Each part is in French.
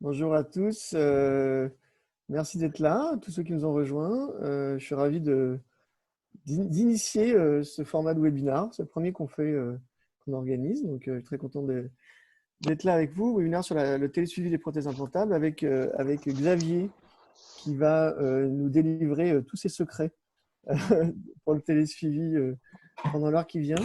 Bonjour à tous. Merci d'être là, tous ceux qui nous ont rejoints. Je suis ravi d'initier ce format de webinar. C'est le premier qu'on organise, donc très content d'être là avec vous. Webinaire sur le télésuivi des prothèses implantables avec Xavier qui va nous délivrer tous ses secrets pour le télésuivi pendant l'heure qui vient.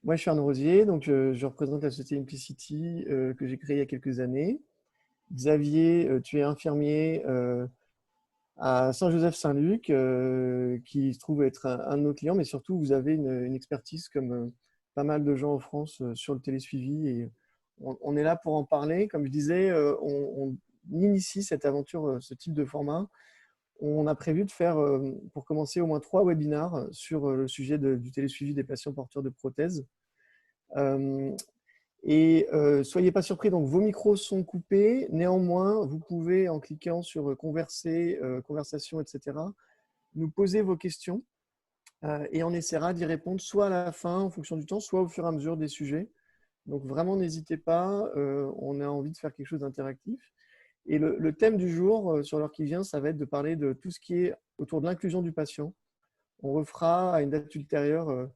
Moi, je suis Arnaud Rosier, donc je représente la société Implicity que j'ai créée il y a quelques années. Xavier, tu es infirmier à Saint-Joseph-Saint-Luc, qui se trouve être un de nos clients, mais surtout, vous avez une expertise comme pas mal de gens en France sur le télésuivi. Et on est là pour en parler. Comme je disais, on initie cette aventure, ce type de format. On a prévu de faire, pour commencer, au moins 3 webinars sur le sujet du télésuivi des patients porteurs de prothèses. Soyez pas surpris, donc vos micros sont coupés. Néanmoins, vous pouvez, en cliquant sur converser, conversation, etc., nous poser vos questions et on essaiera d'y répondre soit à la fin, en fonction du temps, soit au fur et à mesure des sujets. Donc vraiment, n'hésitez pas, on a envie de faire quelque chose d'interactif. Et le thème du jour, sur l'heure qui vient, ça va être de parler de tout ce qui est autour de l'inclusion du patient. On refera à une date ultérieure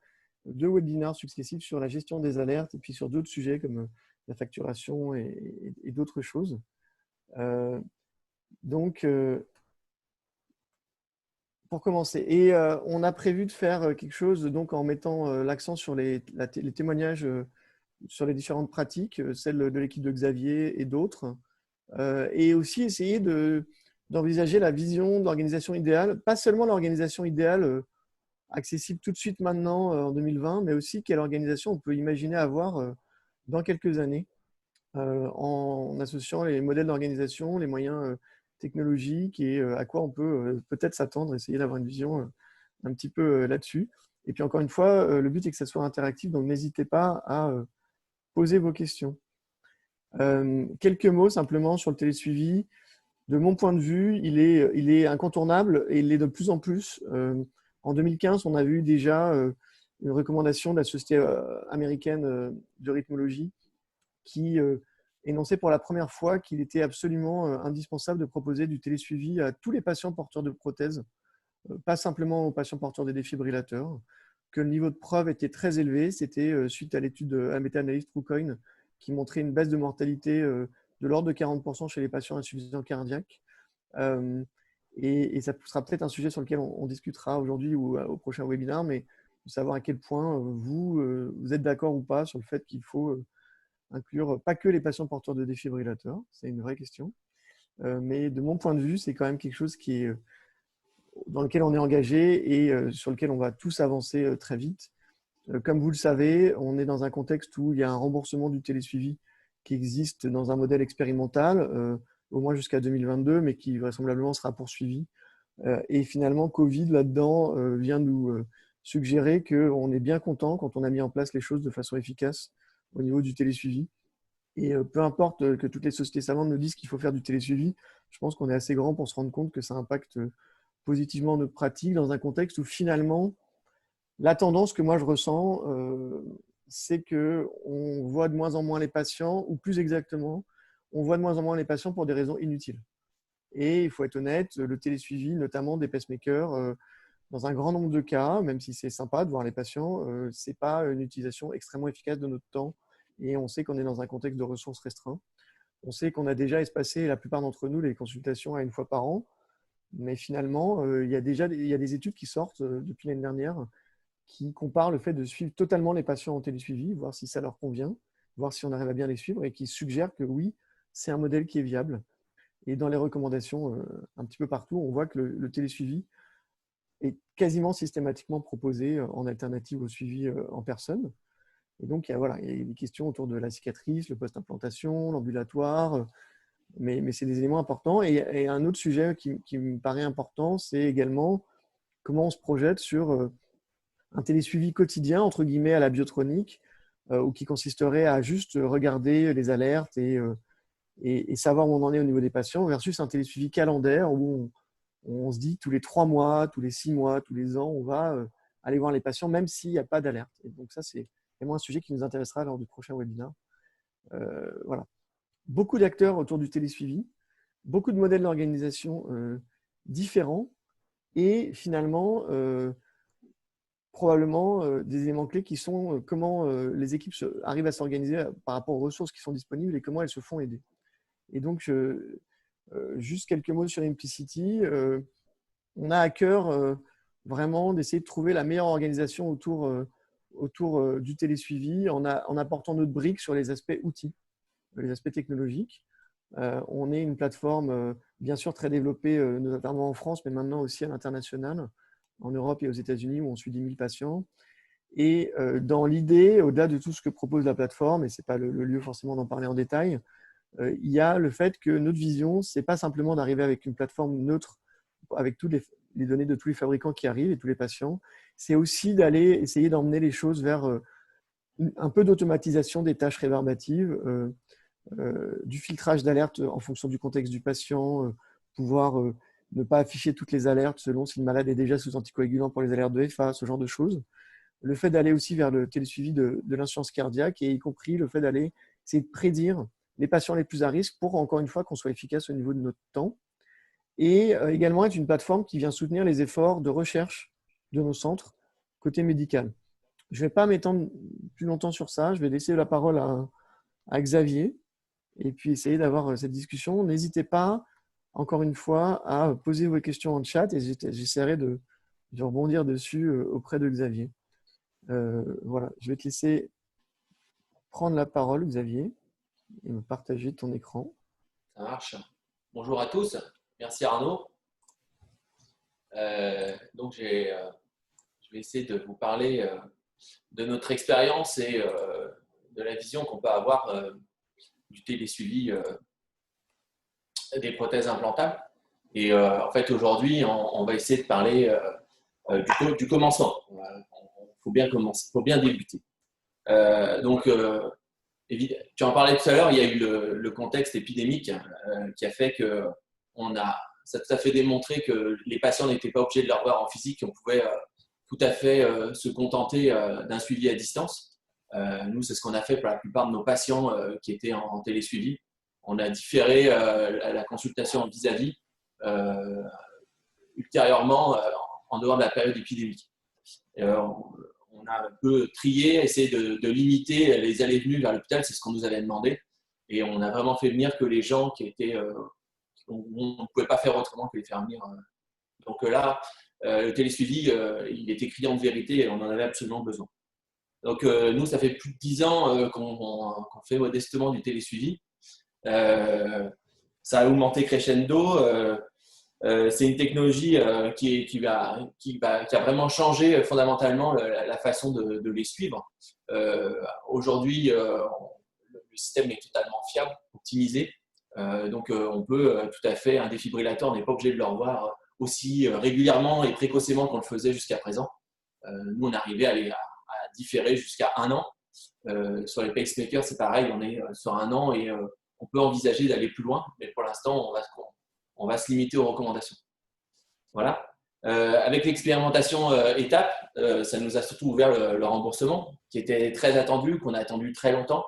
2 webinaires successifs sur la gestion des alertes et puis sur d'autres sujets comme la facturation et d'autres choses. Pour commencer, on a prévu de faire quelque chose donc, en mettant l'accent sur les témoignages sur les différentes pratiques, celles de l'équipe de Xavier et d'autres, et aussi essayer d'envisager la vision de l'organisation idéale, pas seulement l'organisation idéale accessible tout de suite maintenant en 2020, mais aussi quelle organisation on peut imaginer avoir dans quelques années en associant les modèles d'organisation, les moyens technologiques et à quoi on peut peut-être s'attendre, essayer d'avoir une vision un petit peu là-dessus. Et puis encore une fois, le but est que ça soit interactif, donc n'hésitez pas à poser vos questions. Quelques mots simplement sur le télésuivi. De mon point de vue, il est incontournable et il l'est de plus en plus. En 2015, on a vu déjà une recommandation de la Société américaine de rythmologie qui énonçait pour la première fois qu'il était absolument indispensable de proposer du télésuivi à tous les patients porteurs de prothèses, pas simplement aux patients porteurs des défibrillateurs, que le niveau de preuve était très élevé. C'était suite à l'étude à la méta-analyse TrueCoin qui montrait une baisse de mortalité de l'ordre de 40% chez les patients insuffisants cardiaques. Et ça sera peut-être un sujet sur lequel on discutera aujourd'hui ou au prochain webinaire, mais de savoir à quel point vous êtes d'accord ou pas sur le fait qu'il faut inclure pas que les patients porteurs de défibrillateurs, c'est une vraie question. Mais de mon point de vue, c'est quand même quelque chose dans lequel on est engagé et sur lequel on va tous avancer très vite. Comme vous le savez, on est dans un contexte où il y a un remboursement du télésuivi qui existe dans un modèle expérimental, au moins jusqu'à 2022, mais qui vraisemblablement sera poursuivi. Et finalement, Covid, là-dedans, vient nous suggérer qu'on est bien content quand on a mis en place les choses de façon efficace au niveau du télésuivi. Et peu importe que toutes les sociétés savantes nous disent qu'il faut faire du télésuivi, je pense qu'on est assez grand pour se rendre compte que ça impacte positivement notre pratique dans un contexte où finalement, la tendance que moi je ressens, c'est qu'on voit de moins en moins les patients, ou plus exactement, on voit de moins en moins les patients pour des raisons inutiles. Et il faut être honnête, le télésuivi, notamment des pacemakers, dans un grand nombre de cas, même si c'est sympa de voir les patients, ce n'est pas une utilisation extrêmement efficace de notre temps. Et on sait qu'on est dans un contexte de ressources restreintes. On sait qu'on a déjà espacé, la plupart d'entre nous, les consultations à 1 fois par an. Mais finalement, il y a des études qui sortent depuis l'année dernière qui comparent le fait de suivre totalement les patients en télésuivi, voir si ça leur convient, voir si on arrive à bien les suivre, et qui suggèrent que oui, c'est un modèle qui est viable. Et dans les recommandations, un petit peu partout, on voit que le télésuivi est quasiment systématiquement proposé en alternative au suivi en personne. Et donc, voilà, il y a des questions autour de la cicatrice, le post-implantation, l'ambulatoire, mais c'est des éléments importants. Et un autre sujet qui me paraît important, c'est également comment on se projette sur un télésuivi quotidien, entre guillemets, à la biotronique, ou qui consisterait à juste regarder les alertes et savoir où on en est au niveau des patients, versus un télésuivi calendaire où on se dit tous les 3 mois, tous les 6 mois, tous les ans, on va aller voir les patients, même s'il n'y a pas d'alerte. Et donc ça, c'est vraiment un sujet qui nous intéressera lors du prochain webinaire. Voilà. beaucoup d'acteurs autour du télésuivi, beaucoup de modèles d'organisation différents et finalement, probablement des éléments clés qui sont comment les équipes arrivent à s'organiser par rapport aux ressources qui sont disponibles et comment elles se font aider. Et donc, juste quelques mots sur Implicity. On a à cœur vraiment d'essayer de trouver la meilleure organisation autour du télésuivi en apportant notre brique sur les aspects outils, les aspects technologiques. On est une plateforme bien sûr très développée, notamment en France, mais maintenant aussi à l'international, en Europe et aux États-Unis où on suit 10 000 patients. Et dans l'idée, au-delà de tout ce que propose la plateforme, et ce n'est pas le lieu forcément d'en parler en détail, il y a le fait que notre vision, ce n'est pas simplement d'arriver avec une plateforme neutre avec toutes les données de tous les fabricants qui arrivent et tous les patients, c'est aussi d'aller essayer d'emmener les choses vers un peu d'automatisation des tâches réverbatives, du filtrage d'alerte en fonction du contexte du patient, pouvoir ne pas afficher toutes les alertes selon si le malade est déjà sous anticoagulant pour les alertes de FA, ce genre de choses. Le fait d'aller aussi vers le télésuivi de l'insuffisance cardiaque et y compris le fait d'aller essayer de prédire les patients les plus à risque pour, encore une fois, qu'on soit efficace au niveau de notre temps. Et également être une plateforme qui vient soutenir les efforts de recherche de nos centres côté médical. Je ne vais pas m'étendre plus longtemps sur ça. Je vais laisser la parole à Xavier et puis essayer d'avoir cette discussion. N'hésitez pas, encore une fois, à poser vos questions en chat et j'essaierai de rebondir dessus auprès de Xavier. Voilà, je vais te laisser prendre la parole, Xavier, et me partager ton écran. Ça marche. Bonjour à tous. Merci Arnaud. Donc, je vais essayer de vous parler de notre expérience et de la vision qu'on peut avoir du télésuivi des prothèses implantables. Et en fait, aujourd'hui, on va essayer de parler du commencement. Il faut bien commencer, il faut bien débuter. Donc, tu en parlais tout à l'heure, il y a eu le contexte épidémique qui a fait que ça a tout à fait démontré que les patients n'étaient pas obligés de les revoir en physique, on pouvait tout à fait se contenter d'un suivi à distance. Nous, c'est ce qu'on a fait pour la plupart de nos patients qui étaient en télésuivi. On a différé la consultation vis-à-vis ultérieurement en dehors de la période épidémique. On a un peu trié, essayé de limiter les allées-venues vers l'hôpital, c'est ce qu'on nous avait demandé. Et on a vraiment fait venir que les gens qui étaient… on ne pouvait pas faire autrement que les faire venir. Donc là, le télésuivi, il était criant de vérité et on en avait absolument besoin. Donc nous, ça fait plus de 10 ans qu'on fait modestement du télésuivi. Ça a augmenté crescendo. C'est une technologie qui a vraiment changé fondamentalement la façon de les suivre. Aujourd'hui, le système est totalement fiable, optimisé. Donc, on peut tout à fait, un défibrillateur n'est pas obligé de le revoir aussi régulièrement et précocement qu'on le faisait jusqu'à présent. Nous, on arrivait à différer jusqu'à 1 an. Sur les pacemakers, c'est pareil, on est sur 1 an et on peut envisager d'aller plus loin, mais pour l'instant, on va se limiter aux recommandations. Voilà. Avec l'expérimentation étape, ça nous a surtout ouvert le remboursement, qui était très attendu, qu'on a attendu très longtemps.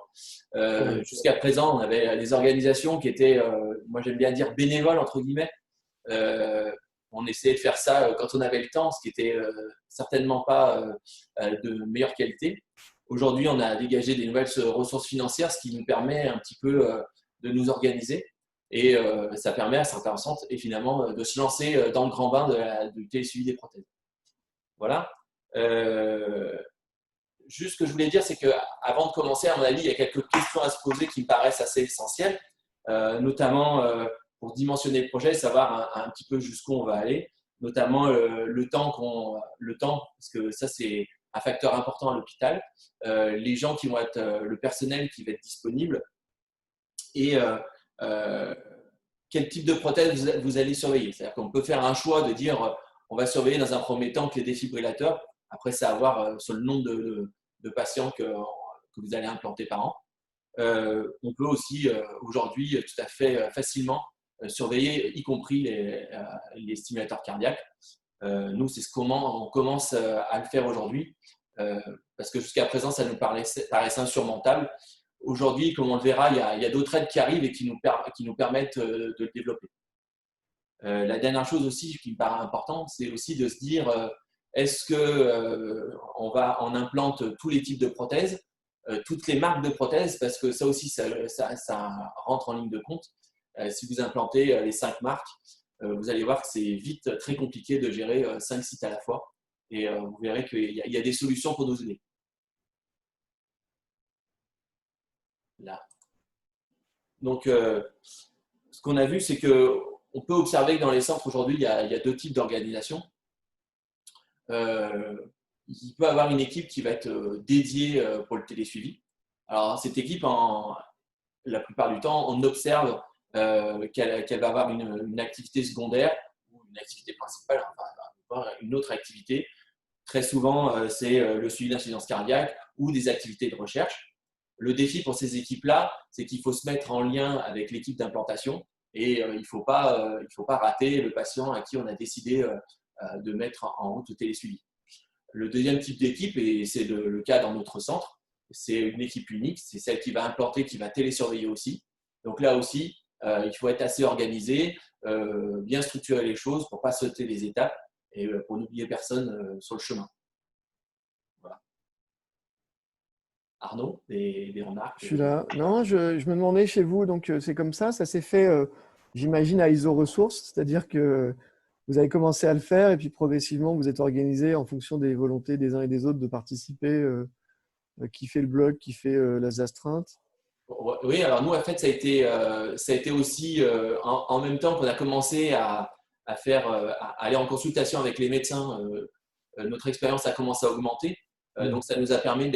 Jusqu'à présent, on avait des organisations qui étaient, moi j'aime bien dire bénévoles, entre guillemets. On essayait de faire ça quand on avait le temps, ce qui était certainement pas de meilleure qualité. Aujourd'hui, on a dégagé des nouvelles ressources financières, ce qui nous permet un petit peu de nous organiser. Et ça permet à certains centres et finalement de se lancer dans le grand bain du télésuivi des prothèses. Voilà. Juste ce que je voulais dire, c'est qu'avant de commencer, à mon avis, il y a quelques questions à se poser qui me paraissent assez essentielles, notamment pour dimensionner le projet, savoir un petit peu jusqu'où on va aller, notamment le temps, parce que ça c'est un facteur important à l'hôpital, les gens qui vont être, le personnel qui va être disponible et quel type de prothèse vous allez surveiller. C'est-à-dire qu'on peut faire un choix de dire on va surveiller dans un premier temps que les défibrillateurs. Après, c'est à voir sur le nombre de patients que vous allez implanter par an. On peut aussi aujourd'hui tout à fait facilement surveiller, y compris les stimulateurs cardiaques. Nous, c'est on commence à le faire aujourd'hui parce que jusqu'à présent, ça nous paraissait insurmontable. aujourd'hui, comme on le verra, il y a d'autres aides qui arrivent et qui nous permettent de le développer. La dernière chose aussi qui me paraît importante, c'est aussi de se dire est-ce qu'on implante tous les types de prothèses, toutes les marques de prothèses, parce que ça aussi, ça rentre en ligne de compte. Si vous implantez les 5 marques, vous allez voir que c'est vite très compliqué de gérer 5 sites à la fois. Et vous verrez qu'il y a des solutions pour nous aider. Là. Donc, ce qu'on a vu, c'est qu'on peut observer que dans les centres aujourd'hui, il y a 2 types d'organisation. Il peut y avoir une équipe qui va être dédiée pour le télésuivi. Alors, cette équipe, la plupart du temps, on observe qu'elle va avoir une activité secondaire ou une activité principale, enfin, une autre activité. Très souvent, c'est le suivi d'insuffisance cardiaque ou des activités de recherche. Le défi pour ces équipes-là, c'est qu'il faut se mettre en lien avec l'équipe d'implantation et il ne faut pas rater le patient à qui on a décidé de mettre en route le télésuivi. Le deuxième type d'équipe, et c'est le cas dans notre centre, c'est une équipe unique, c'est celle qui va implanter, qui va télésurveiller aussi. Donc là aussi, il faut être assez organisé, bien structurer les choses pour ne pas sauter les étapes et pour n'oublier personne sur le chemin. Voilà. Arnaud, des remarques? Je suis là. Non, je me demandais chez vous, donc c'est comme ça s'est fait, j'imagine, à ISO ressources, c'est-à-dire que vous avez commencé à le faire et puis progressivement, vous êtes organisé en fonction des volontés des uns et des autres de participer, qui fait le blog, qui fait les astreintes. Oui, alors nous, en fait, ça a été aussi en même temps qu'on a commencé à aller en consultation avec les médecins, notre expérience a commencé à augmenter. Donc, ça nous a permis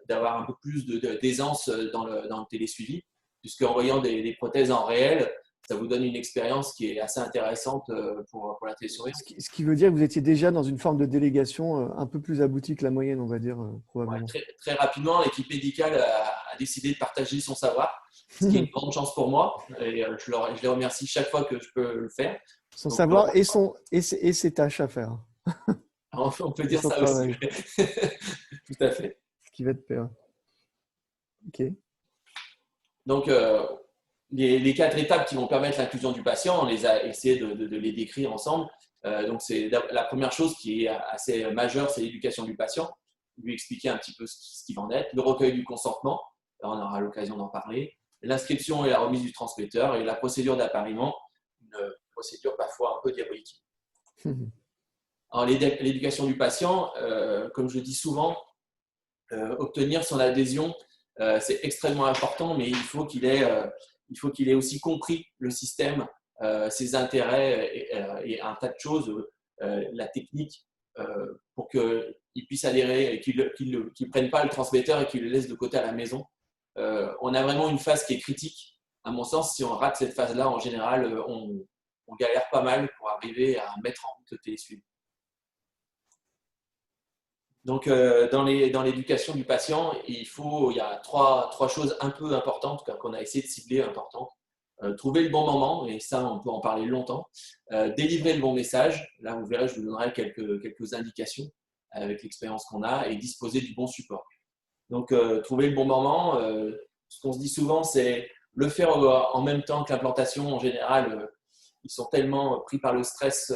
d'avoir un peu plus d'aisance dans le télésuivi, puisqu'en voyant des prothèses en réel, ça vous donne une expérience qui est assez intéressante pour la télésurveillance. Ce qui veut dire que vous étiez déjà dans une forme de délégation un peu plus aboutie que la moyenne, on va dire, probablement. Ouais, très rapidement, l'équipe médicale a décidé de partager son savoir, ce qui est une grande chance pour moi. Et je les remercie chaque fois que je peux le faire. Son Donc, savoir et ses tâches à faire. On peut dire ça aussi. Tout à fait. Ce qui va être pire. Ok. Donc, les 4 étapes qui vont permettre l'inclusion du patient, on les a essayé de les décrire ensemble. Donc, c'est la première chose qui est assez majeure, c'est l'éducation du patient. Lui expliquer un petit peu ce qui va en être. Le recueil du consentement, là, on aura l'occasion d'en parler. L'inscription et la remise du transmetteur et la procédure d'appariement, une procédure parfois un peu diabolique. Alors, l'éducation du patient, comme je le dis souvent, obtenir son adhésion, c'est extrêmement important, mais il faut qu'il ait aussi compris le système, ses intérêts et un tas de choses, la technique, pour qu'il puisse adhérer et qu'il ne prenne pas le transmetteur et qu'il le laisse de côté à la maison. On a vraiment une phase qui est critique. À mon sens, si on rate cette phase-là, en général, on galère pas mal pour arriver à mettre en route le télésuivi. Donc, dans l'éducation du patient, il y a trois choses un peu importantes qu'on a essayé de cibler importantes. Trouver le bon moment, et ça, on peut en parler longtemps. Délivrer le bon message. Là, vous verrez, je vous donnerai quelques indications avec l'expérience qu'on a et disposer du bon support. Donc, trouver le bon moment. Ce qu'on se dit souvent, c'est le faire en même temps que l'implantation. En général, ils sont tellement pris par le stress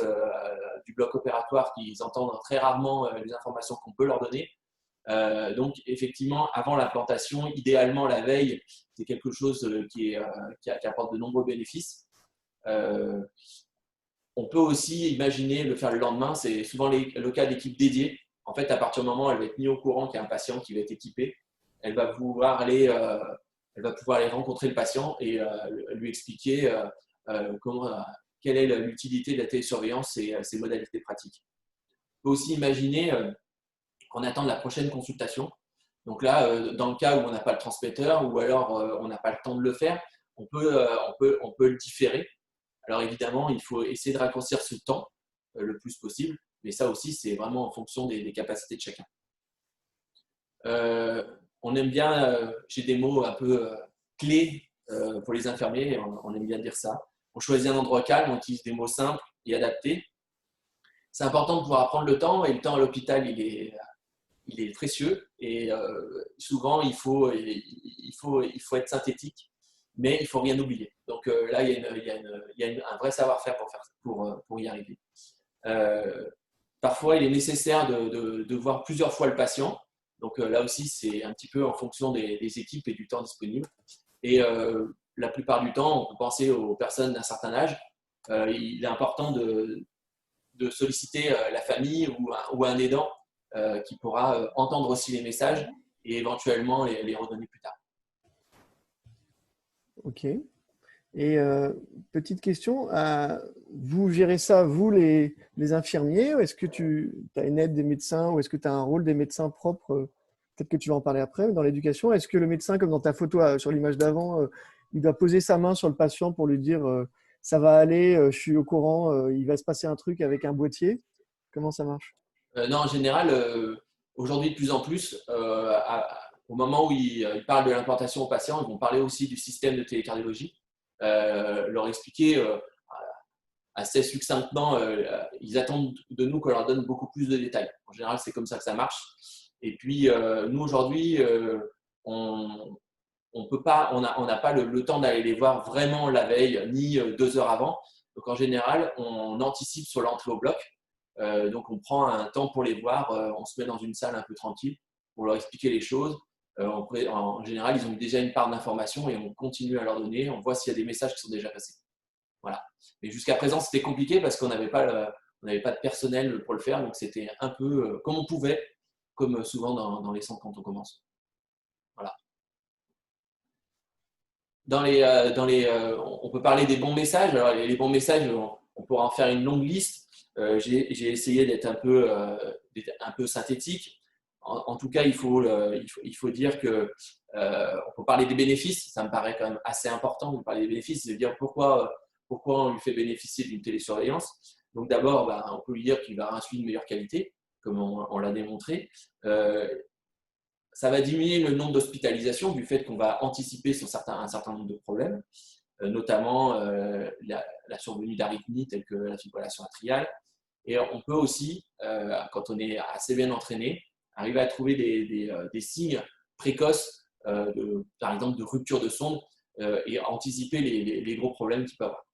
du bloc opératoire qu'ils entendent très rarement les informations qu'on peut leur donner. Donc, effectivement, avant l'implantation, idéalement la veille, c'est quelque chose qui apporte de nombreux bénéfices. On peut aussi imaginer le faire le lendemain. C'est souvent le cas d'équipes dédiées. En fait, à partir du moment où elle va être mise au courant qu'il y a un patient qui va être équipé, elle va pouvoir aller rencontrer le patient et lui expliquer quelle est l'utilité de la télésurveillance et ses modalités pratiques. On peut aussi imaginer qu'on attend la prochaine consultation. Donc là, dans le cas où on n'a pas le transmetteur ou alors on n'a pas le temps de le faire, on peut le différer. Alors évidemment, il faut essayer de raccourcir ce temps le plus possible, mais ça aussi, c'est vraiment en fonction des capacités de chacun. On aime bien, j'ai des mots un peu clés pour les infirmiers, on aime bien dire ça. On choisit un endroit calme, on utilise des mots simples et adaptés. C'est important de pouvoir prendre le temps, et le temps à l'hôpital, il il est précieux et souvent il faut être synthétique, mais il ne faut rien oublier. Donc là, il y a un vrai savoir-faire pour y arriver. Parfois, il est nécessaire de voir plusieurs fois le patient. Donc là aussi, c'est un petit peu en fonction des équipes et du temps disponible. Et la plupart du temps, on peut penser aux personnes d'un certain âge. Il est important de solliciter la famille ou un aidant qui pourra entendre aussi les messages et éventuellement les redonner plus tard. Ok. Et petite question, vous gérez ça, vous les infirmiers, ou est-ce que tu as une aide des médecins, ou est-ce que tu as un rôle des médecins propres? Peut-être que tu vas en parler après, mais dans l'éducation, est-ce que le médecin, comme dans ta photo sur l'image d'avant, il doit poser sa main sur le patient pour lui dire ça va aller, je suis au courant, il va se passer un truc avec un boîtier? Comment ça marche? Non, en général, aujourd'hui de plus en plus, au moment où ils parlent de l'implantation aux patients, ils vont parler aussi du système de télécardiologie, leur expliquer assez succinctement, ils attendent de nous qu'on leur donne beaucoup plus de détails. En général, c'est comme ça que ça marche. Et puis, nous, aujourd'hui, on peut pas, on n'a pas le temps d'aller les voir vraiment la veille, ni 2 heures avant. Donc, en général, on anticipe sur l'entrée au bloc. Donc, on prend un temps pour les voir. On se met dans une salle un peu tranquille pour leur expliquer les choses. En général, ils ont déjà une part d'information et on continue à leur donner. On voit s'il y a des messages qui sont déjà passés. Voilà. Mais jusqu'à présent, c'était compliqué parce qu'on n'avait pas de personnel pour le faire. Donc, c'était un peu comme on pouvait, comme souvent dans les centres quand on commence. Voilà. On peut parler des bons messages. Alors, les bons messages, on pourra en faire une longue liste. J'ai essayé d'être un peu synthétique. En tout cas, il faut dire que on peut parler des bénéfices. Ça me paraît quand même assez important de parler des bénéfices, de dire pourquoi on lui fait bénéficier d'une télésurveillance. Donc d'abord, on peut lui dire qu'il va avoir un suivi de meilleure qualité, comme on l'a démontré. Ça va diminuer le nombre d'hospitalisations du fait qu'on va anticiper sur un certain nombre de problèmes, notamment la survenue d'arythmies telles que la fibrillation atriale. Et on peut aussi, quand on est assez bien entraîné, arriver à trouver des signes précoces, par exemple de rupture de sonde, et anticiper les gros problèmes qu'il peut avoir.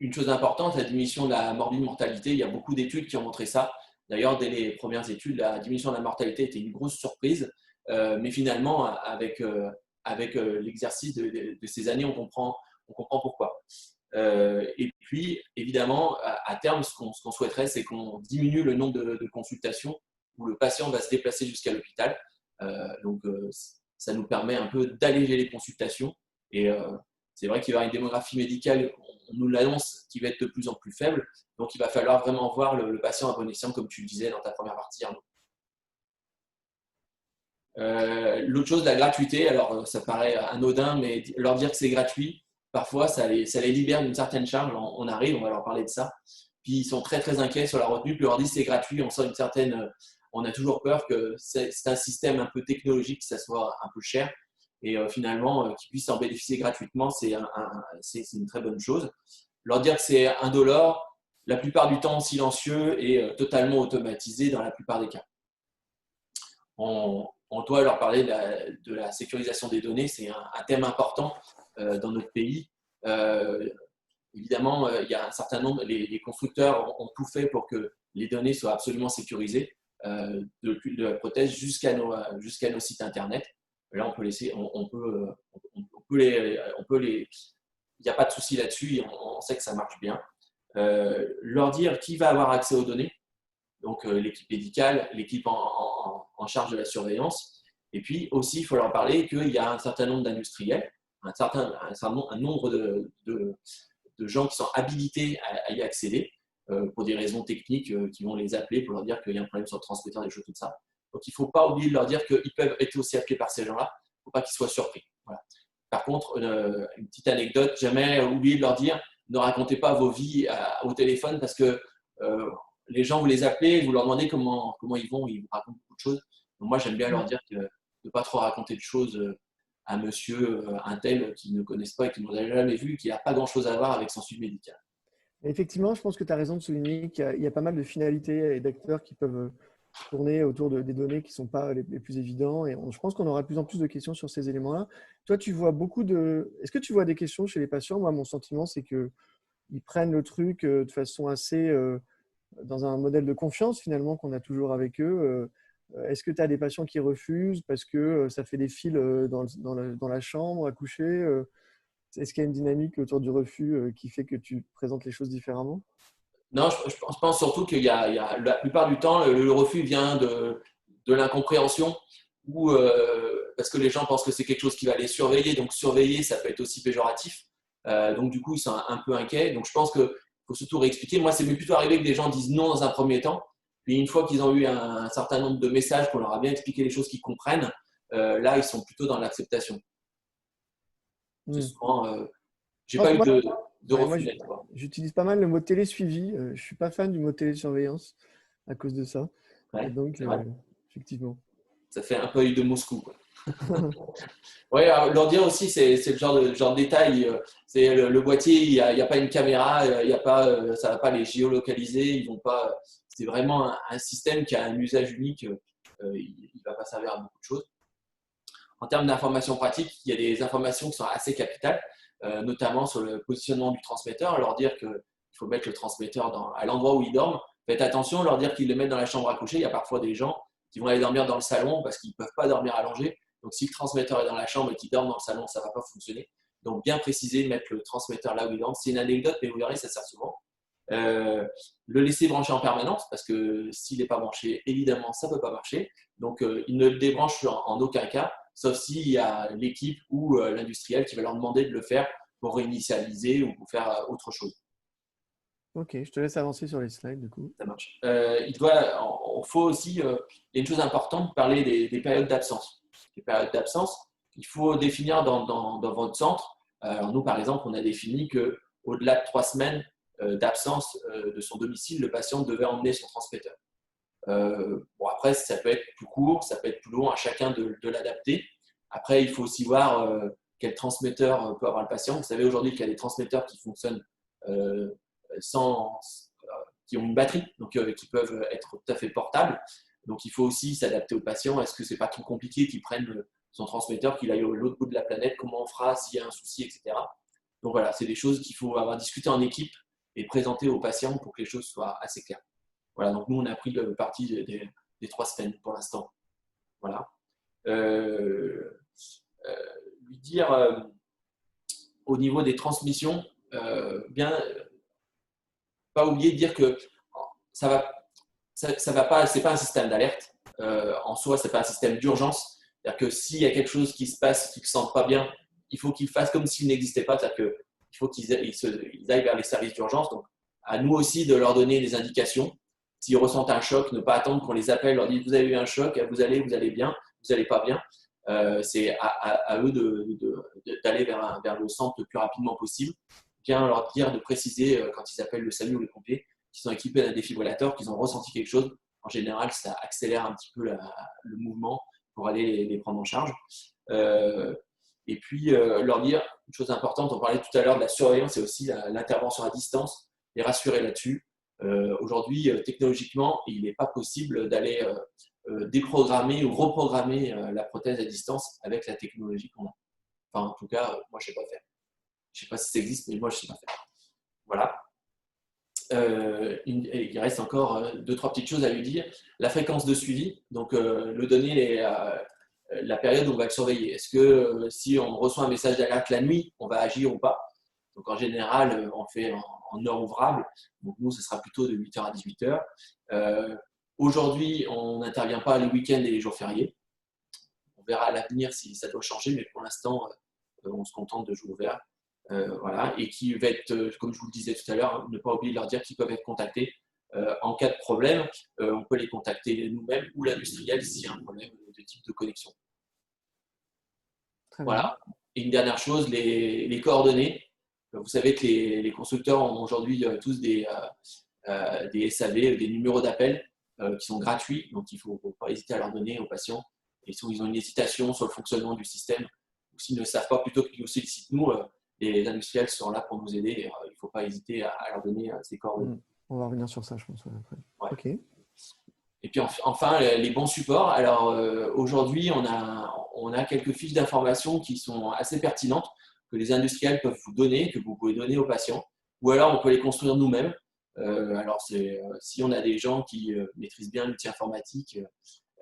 Une chose importante, la diminution de la morbide mortalité. Il y a beaucoup d'études qui ont montré ça. D'ailleurs, dès les premières études, la diminution de la mortalité était une grosse surprise. Mais finalement, avec l'exercice de ces années, on comprend pourquoi. Et puis, évidemment, à terme, ce qu'on souhaiterait, c'est qu'on diminue le nombre de consultations où le patient va se déplacer jusqu'à l'hôpital. Donc, ça nous permet un peu d'alléger les consultations. Et c'est vrai qu'il va y avoir une démographie médicale, on nous l'annonce, qui va être de plus en plus faible. Donc, il va falloir vraiment voir le patient à bon escient, comme tu le disais dans ta première partie, Arnaud. L'autre chose, la gratuité. Alors, ça paraît anodin, mais leur dire que c'est gratuit, parfois, ça les libère d'une certaine charge. On arrive, on va leur parler de ça. Puis, ils sont très, très inquiets sur la retenue. Puis, on leur dit c'est gratuit. On sent on a toujours peur que c'est un système un peu technologique, que ça soit un peu cher. Et finalement, qu'ils puissent en bénéficier gratuitement, c'est une très bonne chose. Leur dire que c'est indolore, la plupart du temps silencieux et totalement automatisé dans la plupart des cas. On doit leur parler de la sécurisation des données. C'est un thème important dans notre pays. Évidemment, il y a un certain nombre, les constructeurs ont tout fait pour que les données soient absolument sécurisées, de la prothèse jusqu'à nos sites internet. Là, il n'y a pas de souci là-dessus, on sait que ça marche bien. Leur dire qui va avoir accès aux données, donc l'équipe médicale, l'équipe en charge de la surveillance. Et puis aussi, il faut leur parler qu'il y a un certain nombre d'industriels, un nombre de gens qui sont habilités à y accéder pour des raisons techniques qui vont les appeler pour leur dire qu'il y a un problème sur le transmetteur, des choses comme ça. Donc, il ne faut pas oublier de leur dire qu'ils peuvent être aussi appelés par ces gens-là. Il ne faut pas qu'ils soient surpris. Voilà. Par contre, une petite anecdote, jamais oublier de leur dire ne racontez pas vos vies au téléphone parce que les gens, vous les appelez, vous leur demandez comment ils vont, ils vous racontent beaucoup de choses. Donc moi, j'aime bien leur dire de ne pas trop raconter de choses à monsieur un tel qui ne connaissent pas et qui ne nous a jamais vu, qui n'a pas grand-chose à voir avec son suivi médical. Effectivement, je pense que tu as raison de souligner qu'il y a pas mal de finalités et d'acteurs qui peuvent tourner autour des données qui ne sont pas les plus évidents. Et je pense qu'on aura de plus en plus de questions sur ces éléments-là. Toi, tu vois beaucoup de… Est-ce que tu vois des questions chez les patients? Moi, mon sentiment, c'est qu'ils prennent le truc de façon assez… dans un modèle de confiance, finalement, qu'on a toujours avec eux. Est-ce que tu as des patients qui refusent parce que ça fait des fils dans la chambre à coucher? Est-ce qu'il y a une dynamique autour du refus qui fait que tu présentes les choses différemment? Non, je pense surtout qu'il y a la plupart du temps, le refus vient de l'incompréhension ou parce que les gens pensent que c'est quelque chose qui va les surveiller. Donc, surveiller, ça peut être aussi péjoratif. Donc, du coup, ils sont un peu inquiets. Donc, je pense qu'il faut surtout réexpliquer. Moi, c'est plutôt arrivé que des gens disent non dans un premier temps. Puis, une fois qu'ils ont eu un certain nombre de messages, qu'on leur a bien expliqué les choses qu'ils comprennent, là, ils sont plutôt dans l'acceptation. C'est Hmm. souvent, j'ai Je pense pas que eu de ouais, moi, refus net, quoi. j'utilise pas mal le mot télésuivi. Je ne suis pas fan du mot télésurveillance à cause de ça. Et Ouais, donc, c'est vrai. effectivement. Ça fait un peu œil de Moscou, quoi. Oui, leur dire aussi, c'est le genre de détail. C'est le boîtier, il y a pas une caméra, il y a pas, ça ne va pas les géolocaliser. Ils vont pas. C'est vraiment un système qui a un usage unique. Il ne va pas servir à beaucoup de choses. En termes d'informations pratiques, il y a des informations qui sont assez capitales, notamment sur le positionnement du transmetteur. Leur dire qu'il faut mettre le transmetteur à l'endroit où ils dorment. Faites attention, leur dire qu'ils le mettent dans la chambre à coucher. Il y a parfois des gens qui vont aller dormir dans le salon parce qu'ils ne peuvent pas dormir allongés. Donc, si le transmetteur est dans la chambre et qu'ils dorment dans le salon, ça ne va pas fonctionner. Donc, bien préciser, mettre le transmetteur là où ils dorment. C'est une anecdote, mais vous verrez, ça sert souvent. Le laisser brancher en permanence parce que s'il n'est pas branché, évidemment, ça ne peut pas marcher. Donc, il ne le débranche en aucun cas, sauf s'il y a l'équipe ou l'industriel qui va leur demander de le faire pour réinitialiser ou pour faire autre chose. Ok, je te laisse avancer sur les slides, du coup. Ça marche. Faut aussi, il y a une chose importante, parler des périodes d'absence. Les périodes d'absence, il faut définir dans votre centre. Alors nous, par exemple, on a défini qu'au-delà de 3 semaines d'absence de son domicile, le patient devait emmener son transmetteur. Bon, après, ça peut être plus court, ça peut être plus long, à chacun de l'adapter. Après, il faut aussi voir quel transmetteur peut avoir le patient. Vous savez aujourd'hui qu'il y a des transmetteurs qui fonctionnent euh, sans, qui ont une batterie, donc qui peuvent être tout à fait portables. Donc, il faut aussi s'adapter au patient. Est-ce que c'est pas trop compliqué qu'il prenne son transmetteur, qu'il aille à l'autre bout de la planète? Comment on fera s'il y a un souci, etc. Donc voilà, c'est des choses qu'il faut avoir discuté en équipe et présenter aux patients pour que les choses soient assez claires. Voilà, donc nous, on a pris le parti des 3 semaines pour l'instant. Voilà. Euh, euh, Lui dire au niveau des transmissions, bien, pas oublier de dire que ça va, ça va pas, c'est pas un système d'alerte. En soi, c'est pas un système d'urgence. C'est-à-dire que s'il y a quelque chose qui se passe, qu'ils ne sentent pas bien, il faut qu'ils fassent comme s'il n'existait pas. C'est-à-dire qu'il faut qu'ils aillent vers les services d'urgence. Donc, à nous aussi de leur donner des indications. S'ils ressentent un choc, ne pas attendre qu'on les appelle, leur dire vous avez eu un choc, vous allez bien, vous n'allez pas bien. C'est à eux d'aller vers le centre le plus rapidement possible. Bien leur dire de préciser quand ils appellent le SAMU ou les pompiers qu'ils sont équipés d'un défibrillateur, qu'ils ont ressenti quelque chose. En général, ça accélère un petit peu le mouvement pour aller les prendre en charge. Et puis, leur dire une chose importante, on parlait tout à l'heure de la surveillance et aussi l'intervention à distance, les rassurer là-dessus. Aujourd'hui, technologiquement, il n'est pas possible d'aller déprogrammer ou reprogrammer la prothèse à distance avec la technologie qu'on a. Enfin, en tout cas, moi, je ne sais pas faire. Je ne sais pas si ça existe, mais moi, je ne sais pas faire. Voilà. Il reste encore 2-3 petites choses à lui dire. La fréquence de suivi, donc le donner la période où on va le surveiller. Est-ce que si on reçoit un message d'alerte la nuit, on va agir ou pas? Donc en général, on fait en heure ouvrable. Donc nous, ce sera plutôt de 8h à 18h. Aujourd'hui, on n'intervient pas les week-ends et les jours fériés. On verra à l'avenir si ça doit changer, mais pour l'instant, on se contente de jours ouverts. Voilà, et qui va être, comme je vous le disais tout à l'heure, hein, ne pas oublier de leur dire qu'ils peuvent être contactés en cas de problème. On peut les contacter nous-mêmes ou l'industriel s'il y a un problème de type de connexion. Très bien. Voilà. Et une dernière chose, les coordonnées. Vous savez que les constructeurs ont aujourd'hui tous des SAV, des numéros d'appel qui sont gratuits, donc il ne faut pas hésiter à leur donner aux patients. Et si ils ont une hésitation sur le fonctionnement du système, ou s'ils ne savent pas, plutôt qu'ils nous sollicitent, nous, les industriels sont là pour nous aider. Il ne faut pas hésiter à leur donner ces coordonnées. On va revenir sur ça, je pense, après. Ouais. Ok. Et puis enfin, les bons supports. Alors aujourd'hui, on a quelques fiches d'information qui sont assez pertinentes que les industriels peuvent vous donner, que vous pouvez donner aux patients, ou alors on peut les construire nous-mêmes. Alors si on a des gens qui maîtrisent bien l'outil informatique,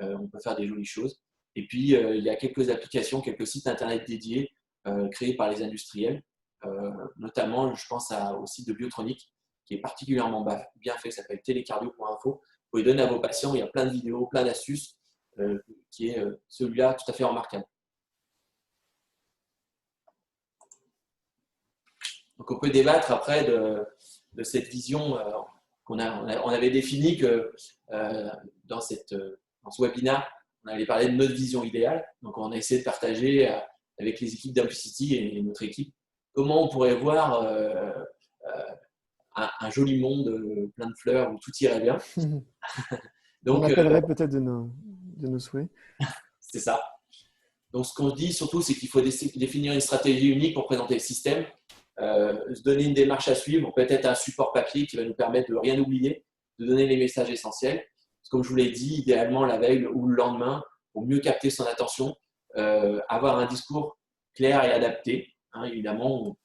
on peut faire des jolies choses. Et puis il y a quelques applications, quelques sites internet dédiés créés par les industriels, notamment je pense au site de Biotronic qui est particulièrement bien fait, qui s'appelle télécardio.info. Vous pouvez donner à vos patients, il y a plein de vidéos, plein d'astuces, qui est celui-là tout à fait remarquable. Donc on peut débattre après de cette vision on avait défini que dans ce webinaire, on allait parler de notre vision idéale. Donc on a essayé de partager avec les équipes d'Amplicity et notre équipe comment on pourrait voir un joli monde plein de fleurs où tout irait bien. Donc, on appellerait peut-être de nos souhaits. C'est ça. Donc, ce qu'on dit surtout, c'est qu'il faut définir une stratégie unique pour présenter le système, se donner une démarche à suivre, peut-être un support papier qui va nous permettre de ne rien oublier, de donner les messages essentiels. Comme je vous l'ai dit, idéalement la veille ou le lendemain, pour mieux capter son attention, avoir un discours clair et adapté. Hein, évidemment,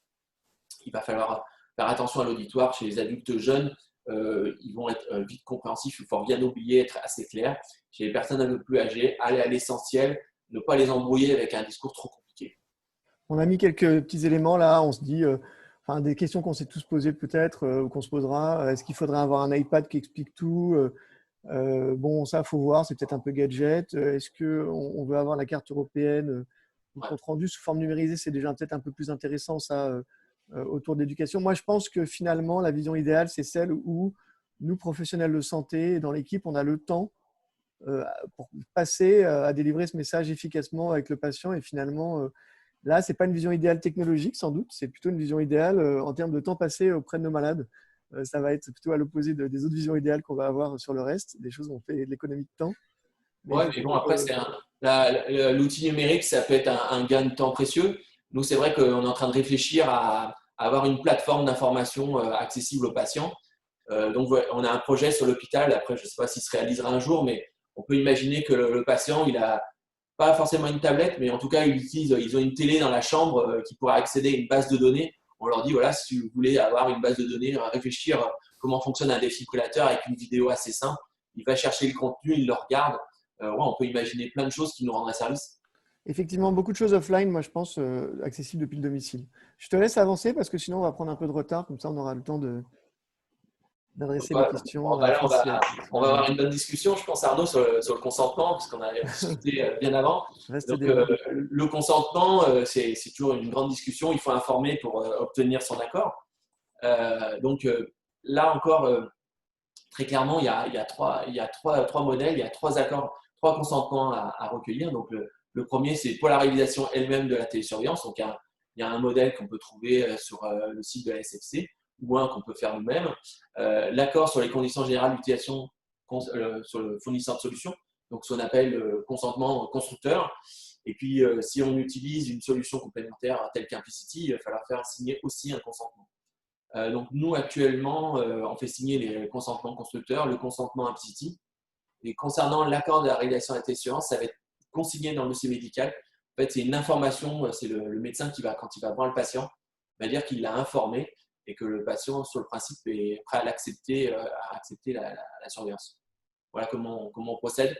il va falloir faire attention à l'auditoire. Chez les adultes jeunes, ils vont être vite compréhensifs, il faut rien oublier, être assez clair. Chez les personnes un peu plus âgées, aller à l'essentiel, ne pas les embrouiller avec un discours trop compliqué. On a mis quelques petits éléments là, on se dit, des questions qu'on s'est tous posées peut-être, ou qu'on se posera. Est-ce qu'il faudrait avoir un iPad qui explique tout? Bon, ça, il faut voir, c'est peut-être un peu gadget. Est-ce qu'on veut avoir la carte européenne compte rendu sous forme numérisée? C'est déjà peut-être un peu plus intéressant, ça, autour de l'éducation. Moi, je pense que finalement, la vision idéale, c'est celle où nous, professionnels de santé, dans l'équipe, on a le temps pour passer à délivrer ce message efficacement avec le patient. Et finalement, là, ce n'est pas une vision idéale technologique, sans doute. C'est plutôt une vision idéale en termes de temps passé auprès de nos malades. Ça va être plutôt à l'opposé des autres visions idéales qu'on va avoir sur le reste, des choses où on fait de l'économie de temps. Oui, mais bon, après, l'outil numérique, ça peut être un gain de temps précieux. Nous, c'est vrai qu'on est en train de réfléchir à avoir une plateforme d'information accessible aux patients. Donc, on a un projet sur l'hôpital. Après, je ne sais pas s'il se réalisera un jour, mais on peut imaginer que le patient, il n'a pas forcément une tablette, mais en tout cas, ils ont une télé dans la chambre qui pourra accéder à une base de données. On leur dit, voilà, si vous voulez avoir une base de données, réfléchir comment fonctionne un défibrillateur avec une vidéo assez simple. Il va chercher le contenu, il le regarde. On peut imaginer plein de choses qui nous rendraient service. Effectivement, beaucoup de choses offline, moi je pense, accessibles depuis le domicile. Je te laisse avancer parce que sinon on va prendre un peu de retard, comme ça on aura le temps d'adresser les questions. Là, on va avoir une bonne discussion, je pense, Arnaud, sur le consentement, parce qu'on a discuté bien avant. Donc, le consentement, c'est toujours une grande discussion. Il faut informer pour obtenir son accord. Donc, là encore, très clairement, il y a trois modèles, il y a trois accords, trois consentements à recueillir. Donc, le premier, c'est pour la réalisation elle-même de la télésurveillance. Donc, il y a un modèle qu'on peut trouver sur le site de la SFC ou un qu'on peut faire nous-mêmes. L'accord sur les conditions générales d'utilisation sur le fournisseur de solutions, donc ce qu'on appelle le consentement constructeur. Et puis, si on utilise une solution complémentaire telle qu'Implicity, il va falloir faire signer aussi un consentement. Donc, nous, actuellement, on fait signer les consentements constructeurs, le consentement Implicity. Et concernant l'accord de la réalisation de la télésurveillance, ça va être consigné dans le dossier médical. En fait, c'est une information, c'est le médecin qui va, quand il va voir le patient, va dire qu'il l'a informé et que le patient, sur le principe, est prêt à accepter la surveillance. Voilà comment on procède.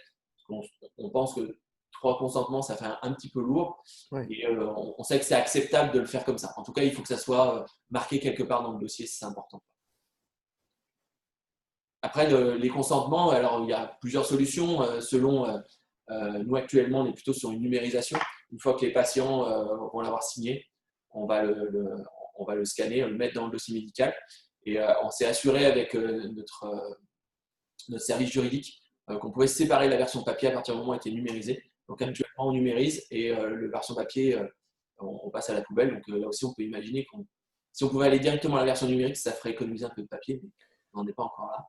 On pense que 3 consentements, ça fait un petit peu lourd. Oui. Et on sait que c'est acceptable de le faire comme ça. En tout cas, il faut que ça soit marqué quelque part dans le dossier, c'est important. Après, les consentements, alors il y a plusieurs solutions selon… nous, actuellement, on est plutôt sur une numérisation. Une fois que les patients vont l'avoir signé, on va le scanner, le mettre dans le dossier médical. Et on s'est assuré avec notre service juridique qu'on pouvait séparer la version papier à partir du moment où elle était numérisée. Donc actuellement, on numérise et la version papier, on passe à la poubelle. Donc là aussi, on peut imaginer que si on pouvait aller directement à la version numérique, ça ferait économiser un peu de papier, mais on n'en est pas encore là.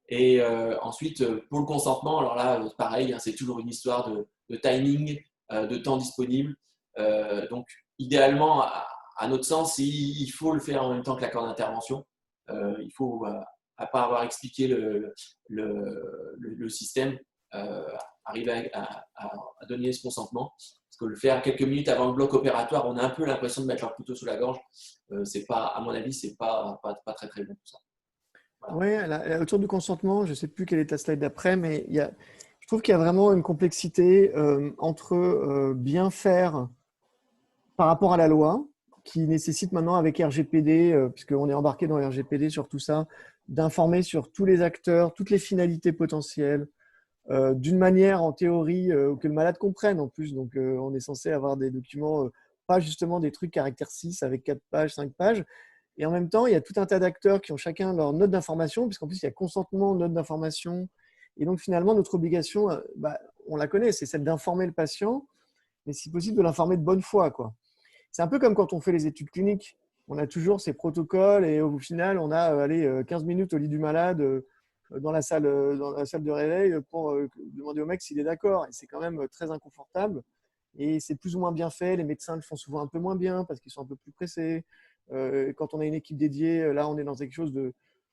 Et ensuite, pour le consentement, alors là, pareil, hein, c'est toujours une histoire de timing, de temps disponible. Donc, idéalement, à notre sens, il faut le faire en même temps que l'accord d'intervention. Il faut après avoir expliqué le système, arriver à donner ce consentement. Parce que le faire quelques minutes avant le bloc opératoire, on a un peu l'impression de mettre leur couteau sous la gorge. C'est pas, à mon avis, c'est pas très très bon pour ça. Voilà. Oui, autour du consentement, je ne sais plus quelle est ta slide d'après, mais je trouve qu'il y a vraiment une complexité entre bien faire par rapport à la loi, qui nécessite maintenant avec RGPD, puisqu'on est embarqué dans RGPD sur tout ça, d'informer sur tous les acteurs, toutes les finalités potentielles, d'une manière en théorie que le malade comprenne en plus. Donc on est censé avoir des documents, pas justement des trucs caractère 6 avec 4 pages, 5 pages. Et en même temps, il y a tout un tas d'acteurs qui ont chacun leur note d'information, puisqu'en plus il y a consentement, note d'information. Et donc finalement, notre obligation, on la connaît, c'est celle d'informer le patient, mais si possible de l'informer de bonne foi, quoi. C'est un peu comme quand on fait les études cliniques. On a toujours ces protocoles et au final, on a 15 minutes au lit du malade dans la salle de réveil pour demander au mec s'il est d'accord. Et c'est quand même très inconfortable. Et c'est plus ou moins bien fait. Les médecins le font souvent un peu moins bien parce qu'ils sont un peu plus pressés. Quand on a une équipe dédiée, là, on est dans quelque chose de…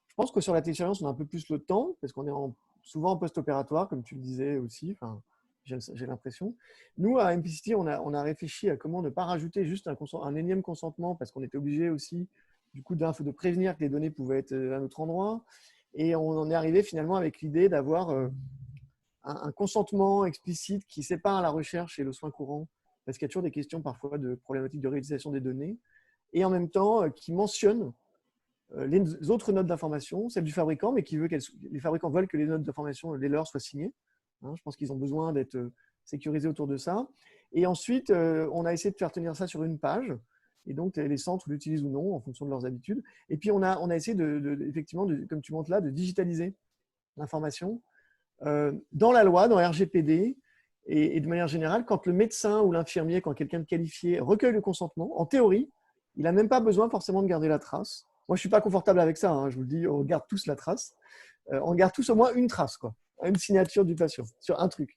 Je pense que sur la télésurveillance, on a un peu plus le temps parce qu'on est souvent en post-opératoire, comme tu le disais aussi. Enfin, j'ai l'impression. Nous, à MPCT, on a réfléchi à comment ne pas rajouter juste un énième consentement parce qu'on était obligé aussi, du coup, de prévenir que les données pouvaient être à notre endroit. Et on en est arrivé finalement avec l'idée d'avoir un consentement explicite qui sépare la recherche et le soin courant, parce qu'il y a toujours des questions parfois de problématiques de réutilisation des données, et en même temps qui mentionne les autres notes d'information, celles du fabricant, mais les fabricants veulent que les notes d'information, les leurs, soient signées. Je pense qu'ils ont besoin d'être sécurisés autour de ça. Et ensuite, on a essayé de faire tenir ça sur une page. Et donc, les centres l'utilisent ou non en fonction de leurs habitudes. Et puis, on a essayé, effectivement, comme tu montres là, de digitaliser l'information dans la loi, dans RGPD. Et de manière générale, quand le médecin ou l'infirmier, quand quelqu'un de qualifié recueille le consentement, en théorie, il n'a même pas besoin forcément de garder la trace. Moi, je ne suis pas confortable avec ça. Je vous le dis, on garde tous la trace. On garde tous au moins une trace, quoi. Une signature du patient sur un truc.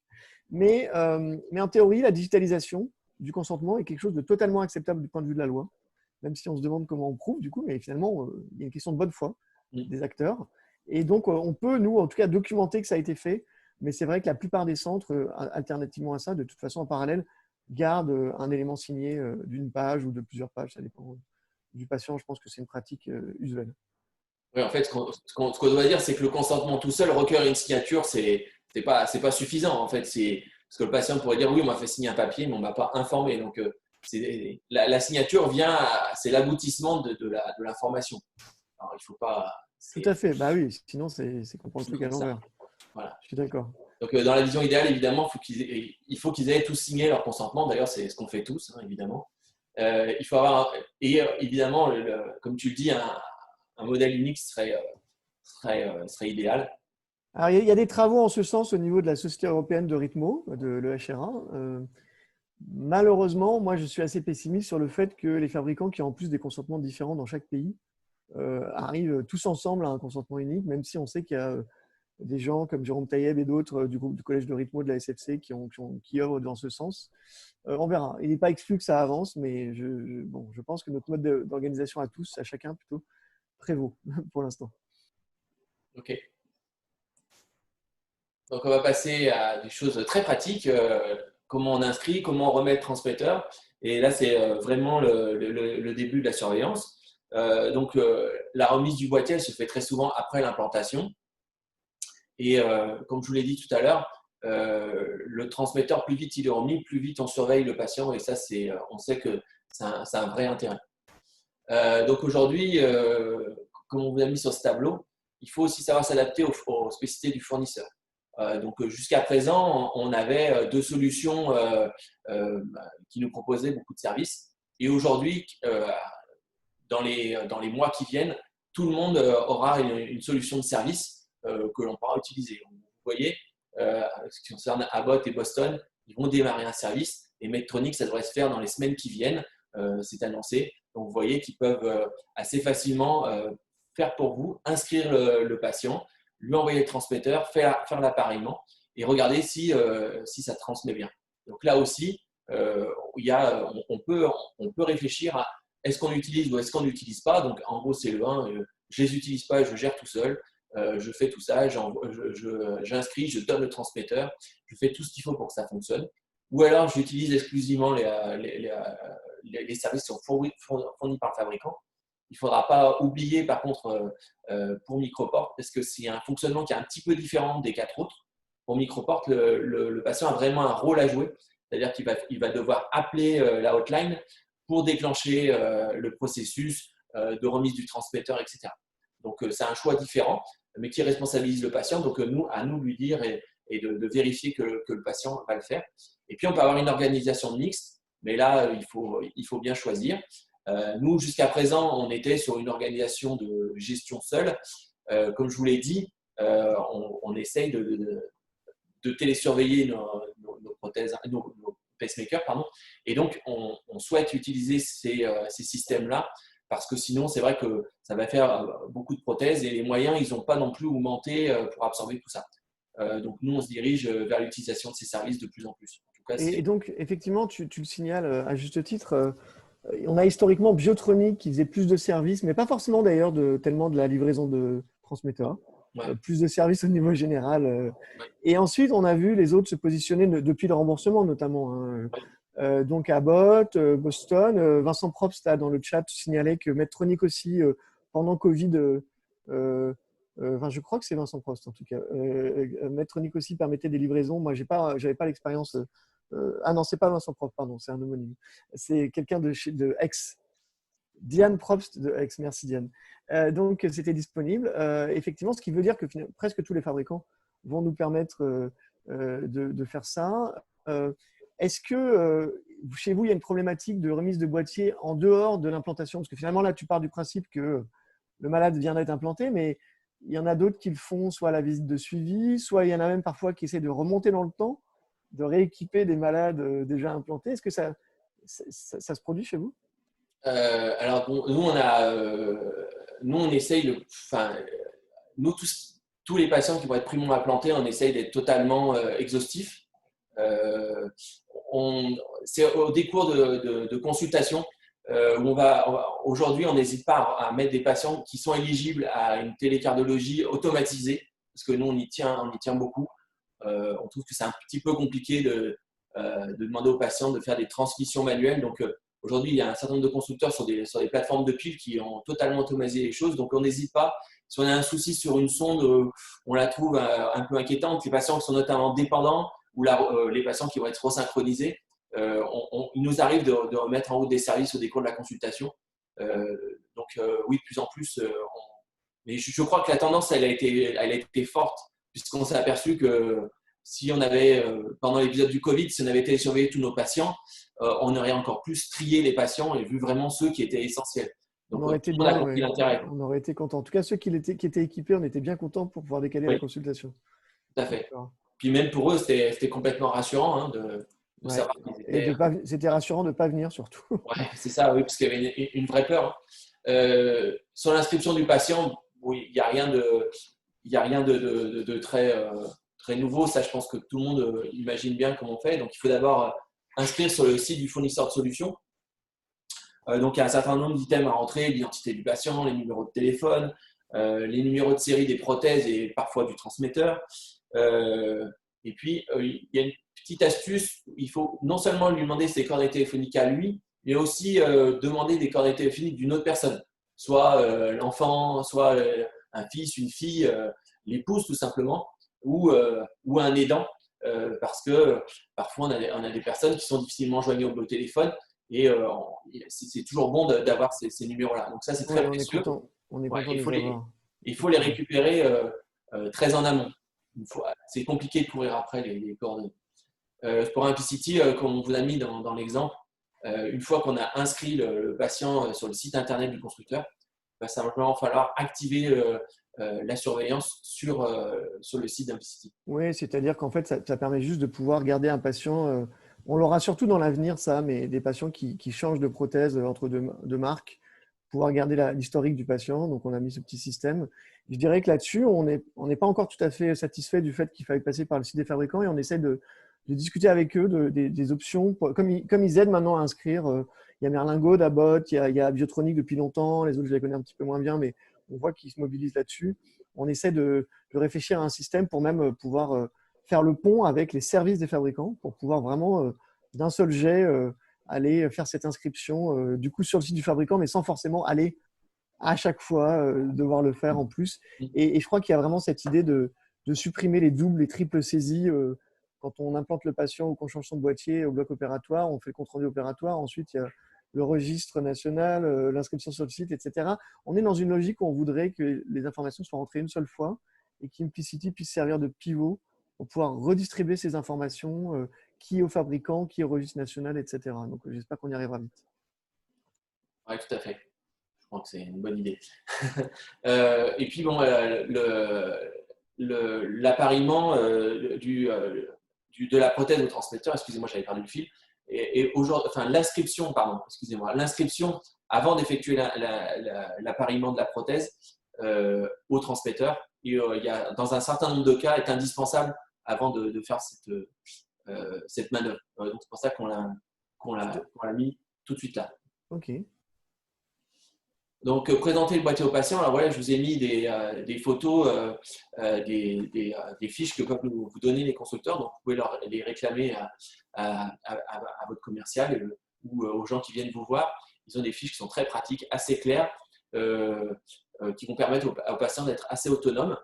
Mais en théorie, la digitalisation du consentement est quelque chose de totalement acceptable du point de vue de la loi, même si on se demande comment on prouve, du coup, mais finalement, il y a une question de bonne foi des acteurs. Et donc, on peut, nous, en tout cas, documenter que ça a été fait, mais c'est vrai que la plupart des centres, alternativement à ça, de toute façon, en parallèle, gardent un élément signé d'une page ou de plusieurs pages, ça dépend du patient. Je pense que c'est une pratique usuelle. Oui, en fait, ce qu'on doit dire, c'est que le consentement tout seul, recueillir une signature, c'est pas suffisant. En fait, c'est parce que le patient pourrait dire oui, on m'a fait signer un papier, mais on m'a pas informé. Donc, la signature vient, c'est l'aboutissement de l'information. Alors, il faut pas. Tout à fait. Bah oui, sinon, c'est qu'on prend le truc à l'envers. Voilà. Je suis d'accord. Donc, dans la vision idéale, évidemment, il faut qu'ils aient tous signé leur consentement. D'ailleurs, c'est ce qu'on fait tous, évidemment. Il faut avoir, et évidemment, comme tu le dis, un modèle unique serait idéal. Alors, il y a des travaux en ce sens au niveau de la Société européenne de rythmo, de l'EHRA. Malheureusement, moi, je suis assez pessimiste sur le fait que les fabricants qui ont en plus des consentements différents dans chaque pays arrivent tous ensemble à un consentement unique, même si on sait qu'il y a des gens comme Jérôme Taïeb et d'autres du groupe du Collège de rythmo de la SFC qui œuvrent dans ce sens. On verra. Il n'est pas exclu que ça avance, mais je pense que notre mode d'organisation à tous, à chacun plutôt, prévaut pour l'instant. Ok. Donc, on va passer à des choses très pratiques. Comment on inscrit, comment on remet le transmetteur. Et là, c'est vraiment le début de la surveillance. Donc, la remise du boîtier, elle se fait très souvent après l'implantation. Et comme je vous l'ai dit tout à l'heure, le transmetteur, plus vite il est remis, plus vite on surveille le patient. Et ça, on sait que c'est un vrai intérêt. Donc aujourd'hui, comme on vous a mis sur ce tableau, il faut aussi savoir s'adapter aux spécificités du fournisseur. Donc jusqu'à présent, on avait deux solutions qui nous proposaient beaucoup de services. Et aujourd'hui, dans les mois qui viennent, tout le monde aura une solution de service que l'on pourra utiliser. Vous voyez, ce qui concerne Abbott et Boston, ils vont démarrer un service. Et Medtronic, ça devrait se faire dans les semaines qui viennent. C'est annoncé. Donc, vous voyez qu'ils peuvent assez facilement faire pour vous, inscrire le patient, lui envoyer le transmetteur, faire l'appareillement et regarder si ça transmet bien. Donc là aussi, on peut réfléchir à est-ce qu'on utilise ou est-ce qu'on n'utilise pas. Donc, en gros, c'est le 1, je ne les utilise pas, je gère tout seul. je fais tout ça, j'inscris, je donne le transmetteur, je fais tout ce qu'il faut pour que ça fonctionne. Ou alors, j'utilise exclusivement les services qui sont fournis par le fabricant. Il ne faudra pas oublier, par contre, pour Microport, parce que c'est un fonctionnement qui est un petit peu différent des 4 autres. Pour Microport, le patient a vraiment un rôle à jouer, c'est-à-dire qu'il va devoir appeler la hotline pour déclencher le processus de remise du transmetteur, etc. Donc, c'est un choix différent, mais qui responsabilise le patient. Donc, à nous de lui dire et de vérifier que le patient va le faire. Et puis, on peut avoir une organisation mixte, mais là, il faut bien choisir. Nous, jusqu'à présent, on était sur une organisation de gestion seule. Comme je vous l'ai dit, on essaye de télésurveiller nos prothèses, nos pacemakers, pardon. Et donc, on souhaite utiliser ces systèmes-là parce que sinon, c'est vrai que ça va faire beaucoup de prothèses et les moyens, ils n'ont pas non plus augmenté pour absorber tout ça. Donc, nous, on se dirige vers l'utilisation de ces services de plus en plus. En tout cas, Et donc, effectivement, tu le signales à juste titre, on a historiquement Biotronic qui faisait plus de services, mais pas forcément d'ailleurs tellement de la livraison de transmetteurs. Ouais. Plus de services au niveau général. Ouais. Et ensuite, on a vu les autres se positionner depuis le remboursement notamment. Hein. Ouais. Donc Abbott, Boston, Vincent Probst a dans le chat signalé que Medtronic aussi, pendant Covid, je crois que c'est Vincent Probst en tout cas, Medtronic aussi permettait des livraisons. Moi, j'avais pas l'expérience. Ah non, c'est pas Vincent Probst, pardon, c'est un homonyme. C'est quelqu'un de Aix. Diane Probst de Aix, merci Diane. Donc, c'était disponible. Effectivement, ce qui veut dire que presque tous les fabricants vont nous permettre de faire ça. Est-ce que chez vous, il y a une problématique de remise de boîtier en dehors de l'implantation? Parce que finalement, là, tu pars du principe que le malade vient d'être implanté, mais il y en a d'autres qui le font soit à la visite de suivi, soit il y en a même parfois qui essaient de remonter dans le temps, de rééquiper des malades déjà implantés. Est-ce que ça se produit chez vous? Alors, bon, nous, on essaye, nous, tous les patients qui vont être primo implantés, on essaye d'être totalement exhaustifs. C'est au décours de consultation où aujourd'hui, on n'hésite pas à mettre des patients qui sont éligibles à une télécardiologie automatisée, parce que nous, on y tient beaucoup. On trouve que c'est un petit peu compliqué de demander aux patients de faire des transmissions manuelles. Donc, aujourd'hui, il y a un certain nombre de constructeurs sur des plateformes de piles qui ont totalement automatisé les choses. Donc, on n'hésite pas. Si on a un souci sur une sonde, on la trouve un peu inquiétante. Les patients qui sont notamment dépendants ou les patients qui vont être resynchronisés, il nous arrive de remettre en route des services au décours de la consultation. Donc, oui, de plus en plus. Mais je crois que la tendance, elle a été forte, puisqu'on s'est aperçu que si on avait, pendant l'épisode du Covid, si on avait télésurveillé tous nos patients, on aurait encore plus trié les patients et vu vraiment ceux qui étaient essentiels. Donc, on aurait été on a bien, compris l'intérêt. on aurait été content. En tout cas, ceux qui étaient équipés, on était bien contents pour pouvoir décaler la consultation. Tout à fait. Puis même pour eux, c'était complètement rassurant de savoir qu'ils étaient… Et c'était rassurant de ne pas venir surtout. Ouais, c'est ça, oui, parce qu'il y avait une vraie peur. Sur l'inscription du patient, oui, il n'y a rien de très nouveau. Ça, je pense que tout le monde imagine bien comment on fait. Donc, il faut d'abord inscrire sur le site du fournisseur de solutions. Donc, il y a un certain nombre d'items à rentrer, l'identité du patient, les numéros de téléphone, les numéros de série des prothèses et parfois du transmetteur. Et puis, il y a une petite astuce. Il faut non seulement lui demander ses coordonnées téléphoniques à lui, mais aussi demander des coordonnées téléphoniques d'une autre personne, soit l'enfant, soit un fils, une fille, l'épouse tout simplement, ou un aidant, parce que parfois on a des personnes qui sont difficilement joignables au téléphone et c'est toujours bon d'avoir ces numéros-là. Donc ça, c'est très précieux. On est content de les avoir. Il faut les récupérer très en amont. C'est compliqué de courir après les coordonnées. Pour Implicity, comme on vous a mis dans l'exemple, une fois qu'on a inscrit le patient sur le site internet du constructeur, il va simplement falloir activer la surveillance sur le site d'Implicity. Oui, c'est-à-dire qu'en fait, ça permet juste de pouvoir garder un patient. On l'aura surtout dans l'avenir, ça, mais des patients qui changent de prothèse entre deux marques, pouvoir garder l'historique du patient. Donc, on a mis ce petit système. Je dirais que là-dessus, on n'est pas encore tout à fait satisfait du fait qu'il fallait passer par le site des fabricants et on essaie de discuter avec eux des options. Comme ils aident maintenant à inscrire, il y a Merlingo, Abbott, il y a Biotronic depuis longtemps, les autres, je les connais un petit peu moins bien, mais on voit qu'ils se mobilisent là-dessus. On essaie de réfléchir à un système pour même pouvoir faire le pont avec les services des fabricants pour pouvoir vraiment, d'un seul jet, aller faire cette inscription du coup sur le site du fabricant, mais sans forcément aller à chaque fois devoir le faire en plus. Et je crois qu'il y a vraiment cette idée de supprimer les doubles, les triples saisies. Quand on implante le patient ou qu'on change son boîtier au bloc opératoire, on fait le compte-rendu opératoire. Ensuite, il y a le registre national, l'inscription sur le site, etc. On est dans une logique où on voudrait que les informations soient rentrées une seule fois et qu'Implicity puisse servir de pivot pour pouvoir redistribuer ces informations, qui au fabricant, qui au registre national, etc. Donc, j'espère qu'on y arrivera vite. Oui, tout à fait. Je crois que c'est une bonne idée. Et puis, bon, l'appariement de la prothèse au transmetteur, excusez-moi, j'avais perdu le fil, et aujourd'hui, enfin, l'inscription, pardon, excusez-moi, l'inscription avant d'effectuer l'appariement de la prothèse au transmetteur, il y a, dans un certain nombre de cas, est indispensable avant de faire cette manœuvre. Donc, c'est pour ça qu'on l'a mis tout de suite là. Ok. Donc, présenter le boîtier au patient. Alors voilà, je vous ai mis des photos, des fiches que peuvent vous donner les constructeurs. Donc, vous pouvez les réclamer à votre commercial ou aux gens qui viennent vous voir. Ils ont des fiches qui sont très pratiques, assez claires, qui vont permettre aux patients d'être assez autonomes.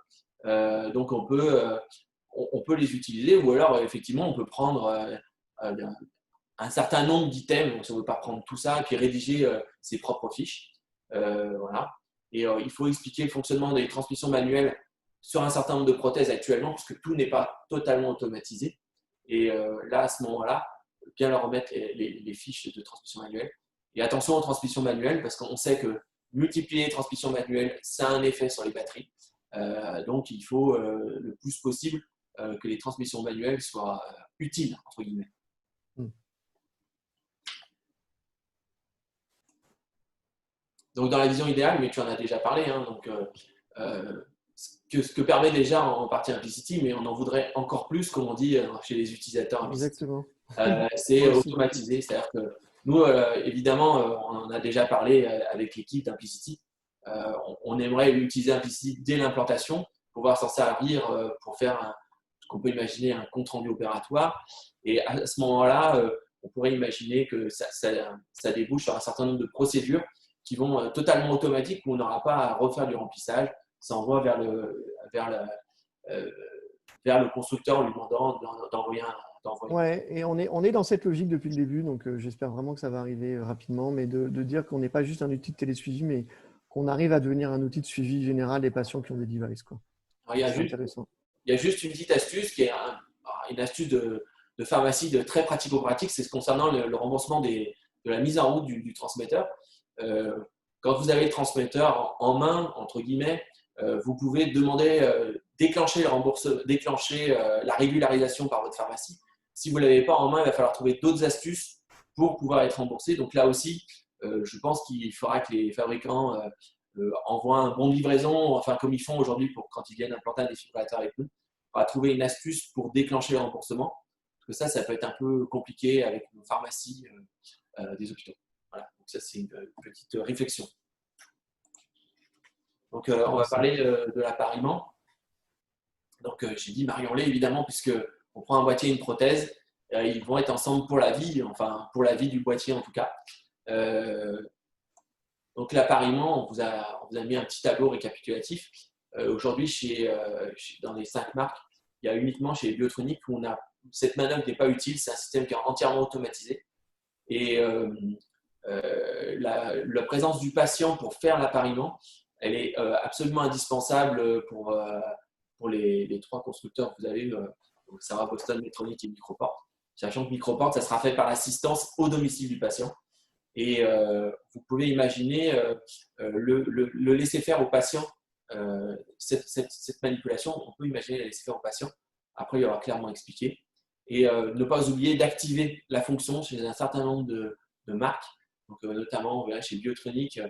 Donc, on peut les utiliser, ou alors, effectivement, on peut prendre un certain nombre d'items. Donc, si on ne veut pas prendre tout ça, et puis rédiger ses propres fiches. Voilà. Et il faut expliquer le fonctionnement des transmissions manuelles sur un certain nombre de prothèses actuellement, puisque tout n'est pas totalement automatisé. Et là, à ce moment-là, bien leur remettre les fiches de transmission manuelle. Et attention aux transmissions manuelles, parce qu'on sait que multiplier les transmissions manuelles, ça a un effet sur les batteries. Donc, il faut le plus possible que les transmissions manuelles soient utiles, entre guillemets. Donc, dans la vision idéale, mais tu en as déjà parlé, hein, donc, ce que permet déjà en partie Implicity, mais on en voudrait encore plus, comme on dit chez les utilisateurs Implicity. Exactement. C'est automatiser. C'est-à-dire que nous, évidemment, on en a déjà parlé avec l'équipe d'Implicity. On aimerait utiliser Implicity dès l'implantation, pouvoir s'en servir pour faire ce qu'on peut imaginer un compte-rendu opératoire. Et à ce moment-là, on pourrait imaginer que ça débouche sur un certain nombre de procédures qui vont totalement automatiques, où on n'aura pas à refaire du remplissage. Ça envoie vers le constructeur en lui demandant d'envoyer un. Ouais, et on est dans cette logique depuis le début, donc j'espère vraiment que ça va arriver rapidement, mais de dire qu'on n'est pas juste un outil de télésuivi, mais qu'on arrive à devenir un outil de suivi général des patients qui ont des devices, quoi. Alors, il y a juste une petite astuce qui est une astuce de pharmacie très pratico-pratique, c'est concernant le remboursement de la mise en route du transmetteur. Quand vous avez le transmetteur en main, entre guillemets, vous pouvez demander, déclencher la régularisation par votre pharmacie. Si vous ne l'avez pas en main, il va falloir trouver d'autres astuces pour pouvoir être remboursé. Donc là aussi, je pense qu'il faudra que les fabricants envoient un bon de livraison, enfin comme ils font aujourd'hui quand ils viennent implanter un défibrillateur avec nous. On va trouver une astuce pour déclencher le remboursement. Parce que ça peut être un peu compliqué avec nos pharmacies des hôpitaux. Voilà, donc ça c'est une petite réflexion. Donc on va parler de l'appariement. Donc j'ai dit Marion-Lé évidemment, puisque on prend un boîtier et une prothèse, ils vont être ensemble pour la vie, enfin pour la vie du boîtier en tout cas. Donc l'appariement, on vous a mis un petit tableau récapitulatif. Aujourd'hui, dans les 5 marques, il y a uniquement chez Biotronic où cette manœuvre n'est pas utile, c'est un système qui est entièrement automatisé. Et la présence du patient pour faire l'appariement, elle est absolument indispensable pour les 3 constructeurs que vous avez, Sarah, Boston, Medtronic et Microport. Sachant que Microport, ça sera fait par l'assistance au domicile du patient. Et vous pouvez imaginer le laisser faire au patient, cette manipulation, on peut imaginer la laisser faire au patient. Après, il y aura clairement expliqué. Et ne pas oublier d'activer la fonction chez un certain nombre de marques, donc, notamment chez Biotronic,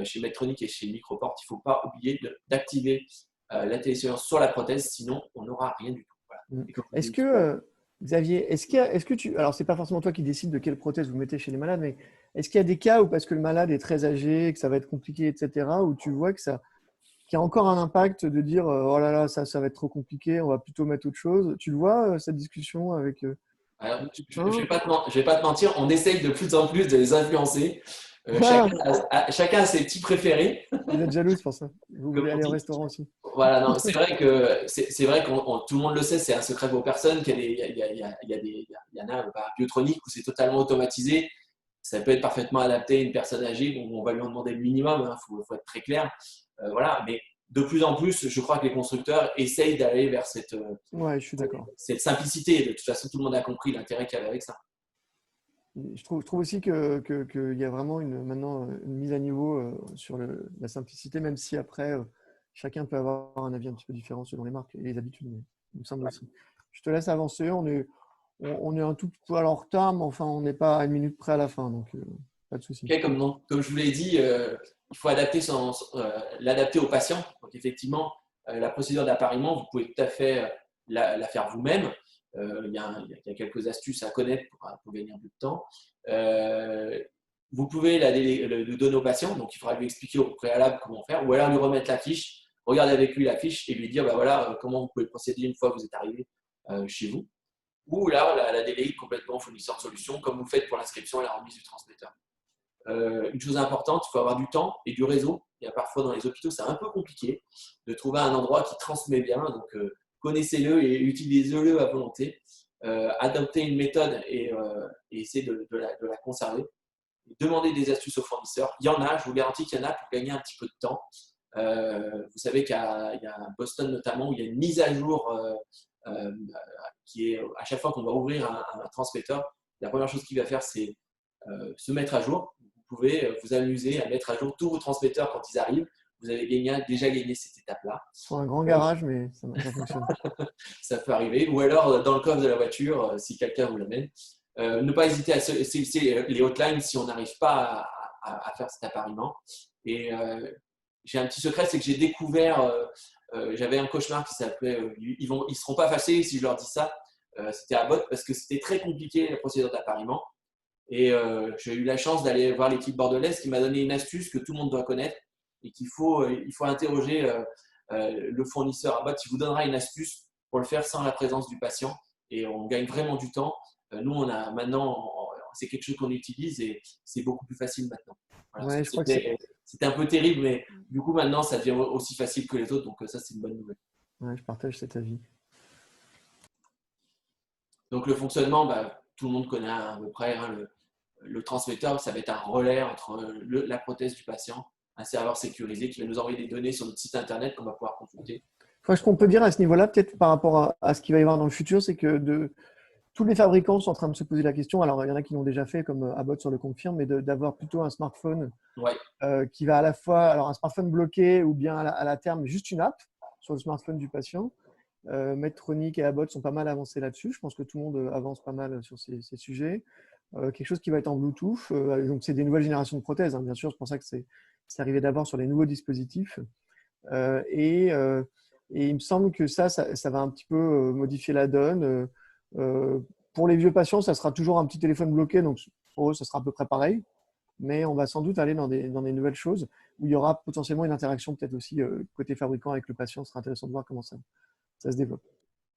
chez Medtronic et chez Microport. Il ne faut pas oublier d'activer la télésurveillance sur la prothèse, sinon on n'aura rien du tout. Voilà. Est-ce que, Xavier, alors c'est pas forcément toi qui décides de quelle prothèse vous mettez chez les malades, mais est-ce qu'il y a des cas où parce que le malade est très âgé, que ça va être compliqué, etc., où tu vois que ça qui a encore un impact de dire oh là là, ça va être trop compliqué, on va plutôt mettre autre chose. Tu le vois, cette discussion avec Alors, les je ne copains? vais pas te mentir, on essaye de plus en plus de les influencer. Chacun a ses petits préférés, Vous êtes jalouse pour ça. Vous comme voulez on aller au dit. restaurant aussi. Voilà, non, c'est vrai que tout le monde le sait, c'est un secret pour personne qu'il y a il y en a biotronique où c'est totalement automatisé. Ça peut être parfaitement adapté à une personne âgée, donc on va lui en demander le minimum, faut être très clair. Voilà, mais de plus en plus, je crois que les constructeurs essayent d'aller vers Ouais, je suis d'accord. cette simplicité. De toute façon, tout le monde a compris l'intérêt qu'il y avait avec ça. Je trouve aussi qu'il y a vraiment maintenant une mise à niveau sur la simplicité, même si après, chacun peut avoir un avis un petit peu différent selon les marques et les habitudes, mais il me semble aussi. Je te laisse avancer. On est un tout petit peu en retard, mais enfin, on n'est pas à une minute près à la fin, donc pas de souci. Okay, comme je vous l'ai dit, il faut l'adapter au patient. Donc effectivement, la procédure d'appariement, vous pouvez tout à fait la faire vous-même. Il y a quelques astuces à connaître pour gagner un peu de temps. Vous pouvez le donner au patient, donc il faudra lui expliquer au préalable comment faire, ou alors lui remettre la fiche, regarder avec lui la fiche et lui dire bah voilà, comment vous pouvez procéder une fois que vous êtes arrivé chez vous. Ou là, la déléguer complètement au fournisseur de solutions, comme vous faites pour l'inscription et la remise du transmetteur. Une chose importante, il faut avoir du temps et du réseau. Il y a parfois dans les hôpitaux, c'est un peu compliqué de trouver un endroit qui transmet bien. Donc, connaissez-le et utilisez-le à volonté. Adoptez une méthode et essayez de la conserver. Demandez des astuces aux fournisseurs. Il y en a, je vous garantis qu'il y en a pour gagner un petit peu de temps. Vous savez qu'il y a Boston notamment où il y a une mise à jour qui est à chaque fois qu'on va ouvrir un transmetteur, la première chose qu'il va faire, c'est se mettre à jour. Vous pouvez vous amuser à mettre à jour tous vos transmetteurs quand ils arrivent. Vous avez déjà gagné cette étape-là. Il faut un grand garage, mais ça fonctionne. Ça peut arriver. Ou alors dans le coffre de la voiture, si quelqu'un vous l'amène. Ne pas hésiter à solliciter les hotlines si on n'arrive pas à faire cet appariement. Et j'ai un petit secret, c'est que j'ai découvert, j'avais un cauchemar qui s'appelait ils seront pas fâchés si je leur dis ça. C'était à Bot parce que c'était très compliqué la procédure d'appariement. Et j'ai eu la chance d'aller voir l'équipe bordelaise qui m'a donné une astuce que tout le monde doit connaître et il faut interroger le fournisseur à Bot. Il vous donnera une astuce pour le faire sans la présence du patient et on gagne vraiment du temps. Nous, on a maintenant, c'est quelque chose qu'on utilise et c'est beaucoup plus facile maintenant. Voilà, Ouais, je crois que c'est. c'était un peu terrible, mais du coup, maintenant, ça devient aussi facile que les autres. Donc, ça, c'est une bonne nouvelle. Ouais, je partage cet avis. Donc, le fonctionnement, bah, tout le monde connaît à peu près. Le transmetteur, ça va être un relais entre la prothèse du patient, un serveur sécurisé qui va nous envoyer des données sur notre site internet qu'on va pouvoir consulter. Ce qu'on peut dire à ce niveau-là, peut-être par rapport à ce qu'il va y avoir dans le futur, c'est que tous les fabricants sont en train de se poser la question. Alors, il y en a qui l'ont déjà fait, comme Abbott sur le Confirme, mais d'avoir plutôt un smartphone Ouais. qui va à la fois, alors un smartphone bloqué ou bien à la terme juste une app sur le smartphone du patient. Medtronic et Abbott sont pas mal avancés là-dessus. Je pense que tout le monde avance pas mal sur ces sujets. Quelque chose qui va être en Bluetooth. Donc, c'est des nouvelles générations de prothèses, hein, bien sûr. C'est pour ça que c'est arrivé d'abord sur les nouveaux dispositifs. Et il me semble que ça va un petit peu modifier la donne. Pour les vieux patients, ça sera toujours un petit téléphone bloqué. Donc, pour eux, ça sera à peu près pareil. Mais on va sans doute aller dans des nouvelles choses où il y aura potentiellement une interaction peut-être aussi côté fabricant avec le patient. Ce sera intéressant de voir comment ça se développe.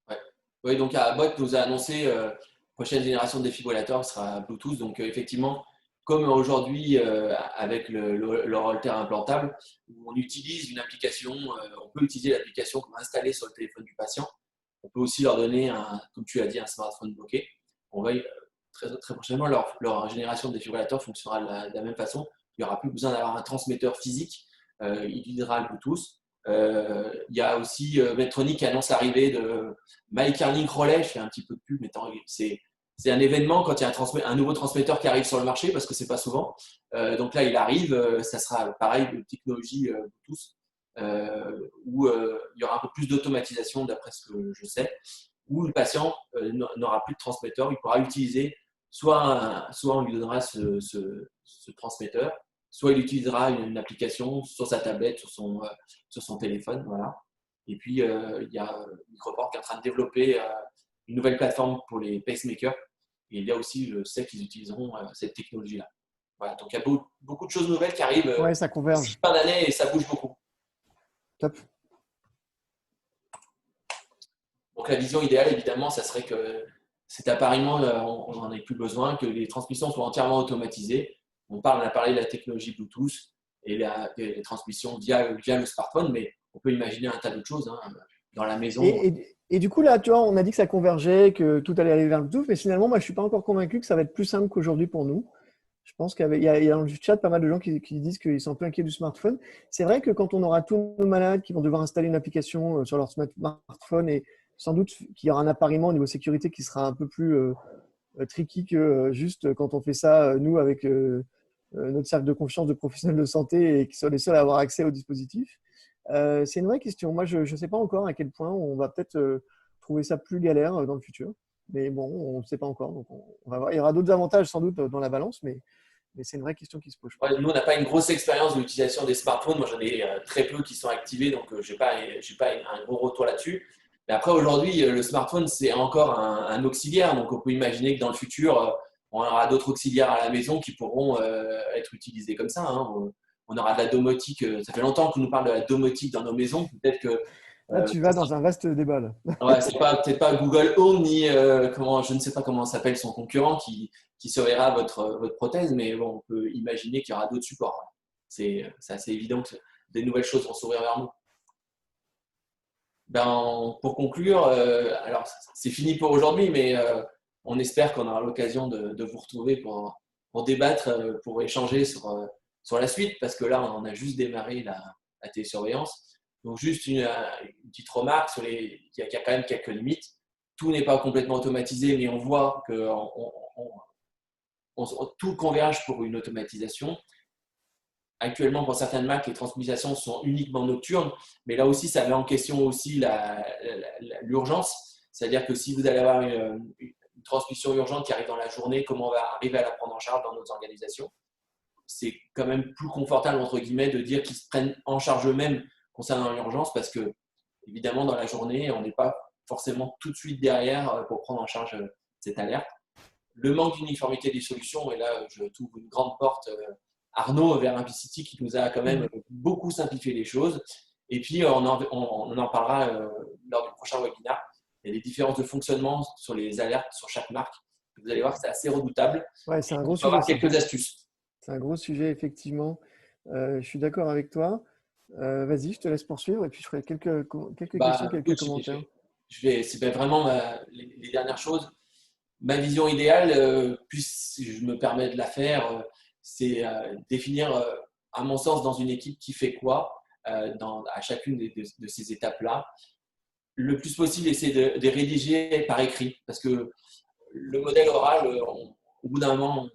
Ouais. Oui, donc Abbott nous a annoncé prochaine génération de défibrillateurs qui sera Bluetooth. Donc effectivement, comme aujourd'hui avec le Holter implantable, on utilise une application, on peut utiliser l'application qu'on va installer sur le téléphone du patient. On peut aussi leur donner, comme tu as dit, un smartphone bloqué. On va très prochainement, leur génération de défibrillateurs fonctionnera de la même façon. Il n'y aura plus besoin d'avoir un transmetteur physique. Il utilisera le Bluetooth. Il y a aussi Medtronic qui annonce l'arrivée de MyCarlink Relay. Je fais un petit peu de pub, mais c'est un événement quand il y a un nouveau transmetteur qui arrive sur le marché parce que c'est pas souvent. Donc là, il arrive, ça sera pareil de technologie Bluetooth où il y aura un peu plus d'automatisation d'après ce que je sais, où le patient n'aura plus de transmetteur, il pourra utiliser soit on lui donnera ce transmetteur, soit il utilisera une application sur sa tablette, sur son téléphone. Voilà. Et puis, il y a Microport qui est en train de développer une nouvelle plateforme pour les pacemakers. Et il y a aussi, je sais qu'ils utiliseront cette technologie-là. Voilà. Donc, il y a beaucoup de choses nouvelles qui arrivent Ouais, ça converge. fin d'année et ça bouge beaucoup. Top. Donc la vision idéale, évidemment, ça serait que cet appareillement, on n'en ait plus besoin, que les transmissions soient entièrement automatisées. On a parlé de la technologie Bluetooth et les transmissions via le smartphone, mais on peut imaginer un tas d'autres choses dans la maison. Et du coup, là, tu vois, on a dit que ça convergeait, que tout allait aller vers le Bluetooth, mais finalement, moi, je ne suis pas encore convaincu que ça va être plus simple qu'aujourd'hui pour nous. Je pense qu'il y a dans le chat pas mal de gens qui disent qu'ils sont un peu inquiets du smartphone. C'est vrai que quand on aura tous nos malades qui vont devoir installer une application sur leur smartphone et sans doute qu'il y aura un appariement au niveau sécurité qui sera un peu plus tricky que juste quand on fait ça, nous, avec notre cercle de confiance de professionnels de santé et qui sont les seuls à avoir accès au dispositif. C'est une vraie question. Moi, je ne sais pas encore à quel point on va peut-être trouver ça plus galère dans le futur. Mais bon, on ne sait pas encore. Donc on va voir. Il y aura d'autres avantages sans doute dans la balance, mais c'est une vraie question qui se pose. Ouais, nous, on n'a pas une grosse expérience de l'utilisation des smartphones. Moi, j'en ai très peu qui sont activés, donc je n'ai pas un gros retour là-dessus. Mais après, aujourd'hui, le smartphone, c'est encore un auxiliaire. Donc, on peut imaginer que dans le futur, on aura d'autres auxiliaires à la maison qui pourront être utilisés comme ça. On aura de la domotique. Ça fait longtemps qu'on nous parle de la domotique dans nos maisons. Peut-être que Là, tu vas dans un vaste débat. Là. ouais, c'est peut-être pas Google Home ni je ne sais pas comment s'appelle son concurrent qui surveillera votre prothèse, mais bon, on peut imaginer qu'il y aura d'autres supports. C'est assez évident que des nouvelles choses vont s'ouvrir vers nous. Pour conclure, alors c'est fini pour aujourd'hui, mais on espère qu'on aura l'occasion de vous retrouver pour débattre, pour échanger sur la suite, parce que là, on a juste démarré la télésurveillance. Donc, juste une petite remarque qu'il y a quand même quelques limites. Tout n'est pas complètement automatisé, mais on voit que tout converge pour une automatisation. Actuellement, pour certaines marques, les transmissions sont uniquement nocturnes, mais là aussi, ça met en question aussi l'urgence. C'est-à-dire que si vous allez avoir une transmission urgente qui arrive dans la journée, comment on va arriver à la prendre en charge dans notre organisation? C'est quand même plus confortable, entre guillemets, de dire qu'ils se prennent en charge eux-mêmes concernant l'urgence, parce que, évidemment, dans la journée, on n'est pas forcément tout de suite derrière pour prendre en charge cette alerte. Le manque d'uniformité des solutions, et là, je trouve une grande porte, Arnaud, vers Implicity, qui nous a quand même beaucoup simplifié les choses. Et puis, on en parlera lors du prochain webinaire. Il y a des différences de fonctionnement sur les alertes sur chaque marque. Vous allez voir que c'est assez redoutable. Ouais, c'est un gros sujet. On va avoir quelques sujet. astuces. C'est un gros sujet, effectivement. Je suis d'accord avec toi. Vas-y, je te laisse poursuivre et puis je ferai quelques questions, quelques commentaires. C'est vraiment les dernières choses. Ma vision idéale, puisque je me permets de la faire, c'est définir, à mon sens, dans une équipe qui fait quoi à chacune de ces étapes-là. Le plus possible, essayer de rédiger par écrit, parce que le modèle oral, au bout d'un moment,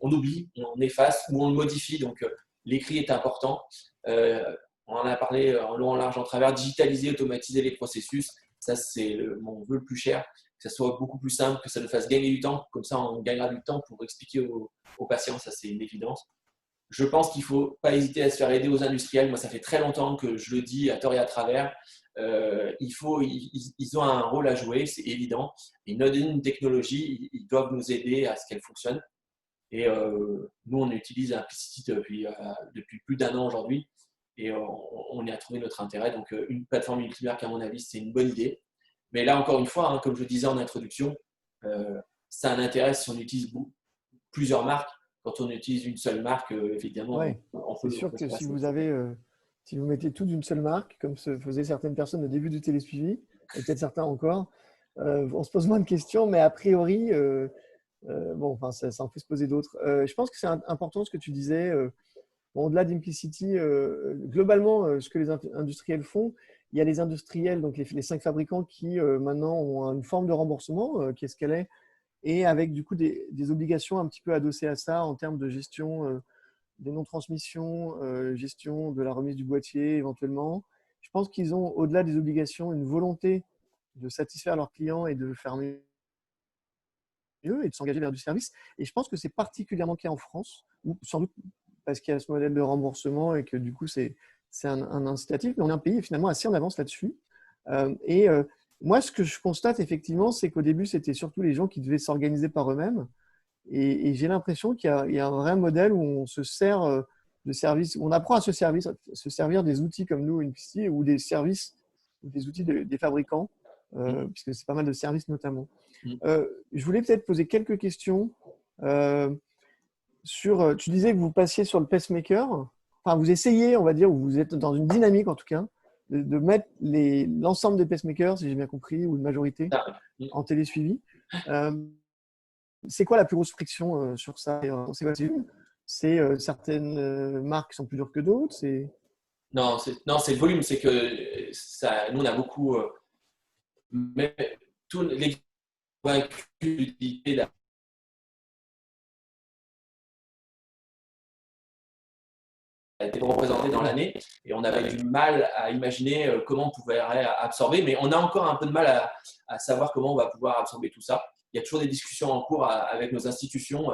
on oublie, on efface ou on le modifie. Donc, l'écrit est important. On en a parlé en long, en large, en travers. Digitaliser, automatiser les processus, ça, c'est mon vœu le plus cher. Que ça soit beaucoup plus simple, que ça nous fasse gagner du temps. Comme ça, on gagnera du temps pour expliquer aux patients. Ça, c'est une évidence. Je pense qu'il ne faut pas hésiter à se faire aider aux industriels. Moi, ça fait très longtemps que je le dis à tort et à travers. Ils ont un rôle à jouer, c'est évident. Ils nous donnent une technologie, ils doivent nous aider à ce qu'elle fonctionne. Et nous, on utilise Implicity depuis plus d'1 an aujourd'hui. Et on y a trouvé notre intérêt. Donc, une plateforme multimarque, à mon avis, c'est une bonne idée. Mais là, encore une fois, comme je disais en introduction, ça a un intérêt si on utilise plusieurs marques. Quand on utilise une seule marque, évidemment, ouais, c'est sûr que si vous mettez tout d'une seule marque, comme se faisaient certaines personnes au début du télésuivi, et peut-être certains encore, on se pose moins de questions, mais a priori, ça en fait se poser d'autres. Je pense que c'est important ce que tu disais. Au-delà d'Implicity, globalement, ce que les industriels font, il y a les industriels, donc les 5 fabricants qui maintenant ont une forme de remboursement, qui est ce qu'elle est, et avec du coup des obligations un petit peu adossées à ça en termes de gestion des non-transmissions, gestion de la remise du boîtier éventuellement. Je pense qu'ils ont, au-delà des obligations, une volonté de satisfaire leurs clients et de faire mieux et de s'engager vers du service. Et je pense que c'est particulièrement le cas en France, ou sans doute parce qu'il y a ce modèle de remboursement et que du coup, c'est un incitatif. Mais on est un pays finalement assez en avance là-dessus. Moi, ce que je constate effectivement, c'est qu'au début, c'était surtout les gens qui devaient s'organiser par eux-mêmes. Et j'ai l'impression qu'il y a un vrai modèle où on se sert de services, où on apprend à se servir des outils comme nous, Inpixi, ou des services, ou des outils des fabricants, puisque c'est pas mal de services notamment. Je voulais peut-être poser quelques questions sur. Tu disais que vous passiez sur le pacemaker. Enfin, vous essayez, on va dire, ou vous êtes dans une dynamique en tout cas, de mettre l'ensemble des pacemakers, si j'ai bien compris, ou une majorité, en télésuivi. C'est quoi la plus grosse friction sur ça? C'est certaines marques qui sont plus dures que d'autres? Non, c'est le volume. C'est que nous, on a beaucoup. Mais tous les convaincus d'utilité a été représenté dans l'année et on avait du mal à imaginer comment on pouvait absorber, mais on a encore un peu de mal à savoir comment on va pouvoir absorber tout ça. Il y a toujours des discussions en cours avec nos institutions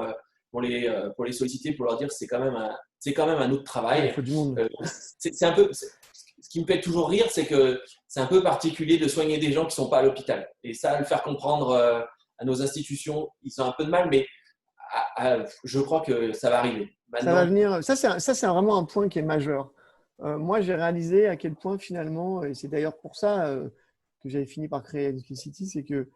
pour les solliciter, pour leur dire que c'est quand même un autre travail. Il faut du monde. C'est un peu, ce qui me fait toujours rire, c'est que c'est un peu particulier de soigner des gens qui ne sont pas à l'hôpital. Et ça, le faire comprendre à nos institutions, ils ont un peu de mal, mais je crois que ça va arriver. Maintenant, ça va venir. Ça, c'est vraiment un point qui est majeur. Moi, j'ai réalisé à quel point finalement, et c'est d'ailleurs pour ça que j'avais fini par créer Inpixi, c'est que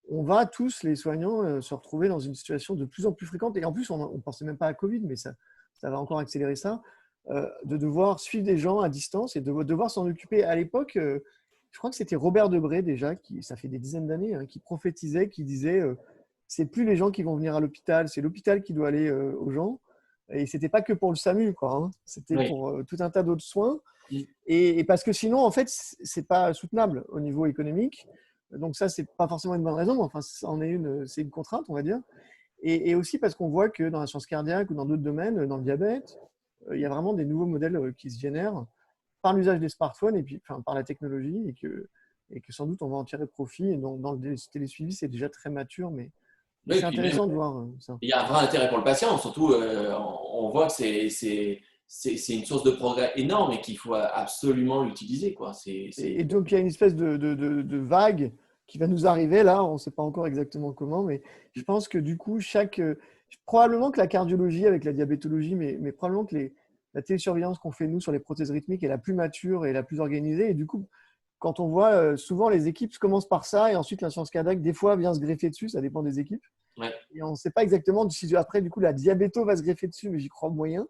on va tous, les soignants, se retrouver dans une situation de plus en plus fréquente. Et en plus, on ne pensait même pas à Covid, mais ça va encore accélérer ça, de devoir suivre des gens à distance et de devoir s'en occuper. À l'époque, je crois que c'était Robert Debré déjà, ça fait des dizaines d'années, qui prophétisait, qui disait c'est plus les gens qui vont venir à l'hôpital, c'est l'hôpital qui doit aller aux gens. Et ce n'était pas que pour le SAMU, quoi. C'était pour tout un tas d'autres soins. Et parce que sinon, en fait, ce n'est pas soutenable au niveau économique. Donc ça, ce n'est pas forcément une bonne raison, mais enfin, c'est une contrainte, on va dire. Et aussi parce qu'on voit que dans la science cardiaque ou dans d'autres domaines, dans le diabète, il y a vraiment des nouveaux modèles qui se génèrent par l'usage des smartphones et puis par la technologie et que sans doute on va en tirer profit. Et donc, dans le télésuivi, c'est déjà très mature, mais c'est intéressant de voir ça. Il y a un vrai intérêt pour le patient, surtout on voit que c'est une source de progrès énorme et qu'il faut absolument l'utiliser. Et donc, il y a une espèce de vague qui va nous arriver là, on ne sait pas encore exactement comment, mais je pense que du coup, probablement que la cardiologie avec la diabétologie, mais probablement que la télésurveillance qu'on fait nous sur les prothèses rythmiques est la plus mature et la plus organisée. Et du coup, quand on voit souvent les équipes commencent par ça et ensuite la science cardiaque, des fois, vient se greffer dessus, ça dépend des équipes. Ouais. Et on ne sait pas exactement si après, du coup, la diabéto va se greffer dessus, mais j'y crois moyen.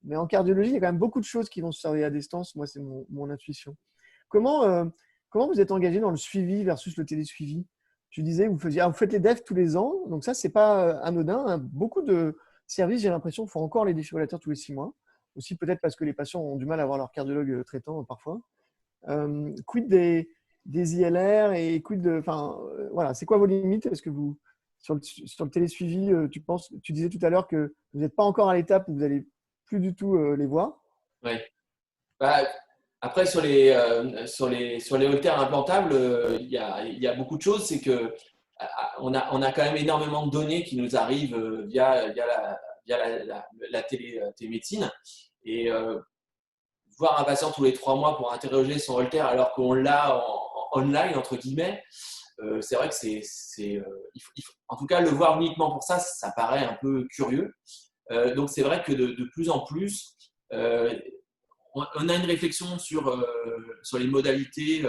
Mais en cardiologie, il y a quand même beaucoup de choses qui vont se surveiller à distance. Moi, c'est mon intuition. Comment vous êtes engagé dans le suivi versus le télésuivi? Tu disais, vous faites les DEF tous les ans. Donc ça, c'est pas anodin, hein. Beaucoup de services, j'ai l'impression, font encore les défibrillateurs tous les 6 mois. Aussi peut-être parce que les patients ont du mal à avoir leur cardiologue traitant parfois. Quid des ILR et quid de… Enfin, voilà, c'est quoi vos limites? Est-ce que vous… Sur le télésuivi, tu disais tout à l'heure que vous n'êtes pas encore à l'étape où vous allez plus du tout les voir. Oui. Après, sur les haltères implantables, il y a beaucoup de choses. C'est que on a quand même énormément de données qui nous arrivent via la télémédecine. Et voir un patient tous les 3 mois pour interroger son haltère alors qu'on l'a online, entre guillemets, c'est vrai que en tout cas, le voir uniquement pour ça, ça paraît un peu curieux. Donc, c'est vrai que de plus en plus, on a une réflexion sur les modalités,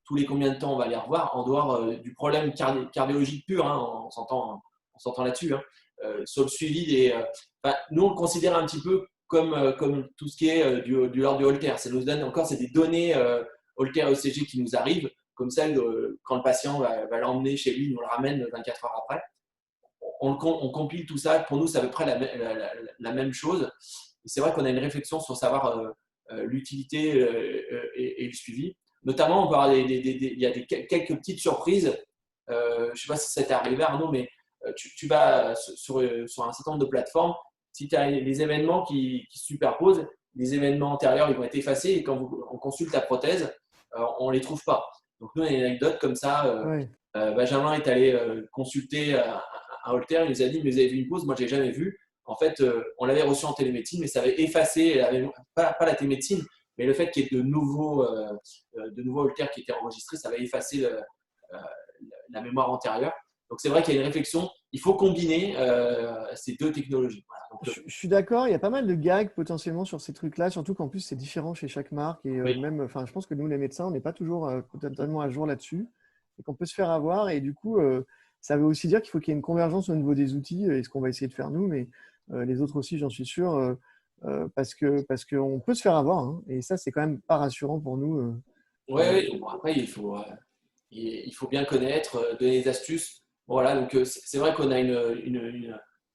tous les combien de temps on va les revoir, en dehors du problème cardiologique pur, hein, on s'entend là-dessus, hein, sur le suivi nous, on le considère un petit peu comme tout ce qui est du l'ordre du holter. Ça nous donne encore, c'est des données holter ECG qui nous arrivent, comme celle quand le patient va l'emmener chez lui, il nous le ramène 24 heures après. On compile tout ça. Pour nous, c'est à peu près la même chose. Et c'est vrai qu'on a une réflexion sur savoir l'utilité et le suivi. Notamment, on peut avoir il y a quelques petites surprises. Je ne sais pas si ça t'est arrivé, Arnaud, mais tu vas sur un certain nombre de plateformes. Si tu as les événements qui se superposent, les événements antérieurs ils vont être effacés et quand on consulte la prothèse, on ne les trouve pas. Donc, nous, on a une anecdote comme ça. Benjamin est allé consulter un holter, il nous a dit, mais vous avez vu une pause? Moi, je ne l'ai jamais vu. En fait, on l'avait reçu en télémédecine, mais ça avait effacé, pas la télémédecine, mais le fait qu'il y ait de nouveaux holters qui étaient enregistrés, ça avait effacé la mémoire antérieure. Donc, c'est vrai qu'il y a une réflexion. il faut combiner ces deux technologies. Voilà. Donc, Je suis d'accord, il y a pas mal de gags potentiellement sur ces trucs-là, surtout qu'en plus c'est différent chez chaque marque et oui. même, enfin, je pense que nous les médecins, on n'est pas toujours totalement à jour là-dessus et qu'on peut se faire avoir et du coup, ça veut aussi dire qu'il faut qu'il y ait une convergence au niveau des outils et ce qu'on va essayer de faire nous, mais les autres aussi, j'en suis sûr, parce qu'on peut se faire avoir hein, et ça c'est quand même pas rassurant pour nous. Ouais, bon, après il faut bien connaître, donner des astuces. Voilà, donc c'est vrai qu'on a il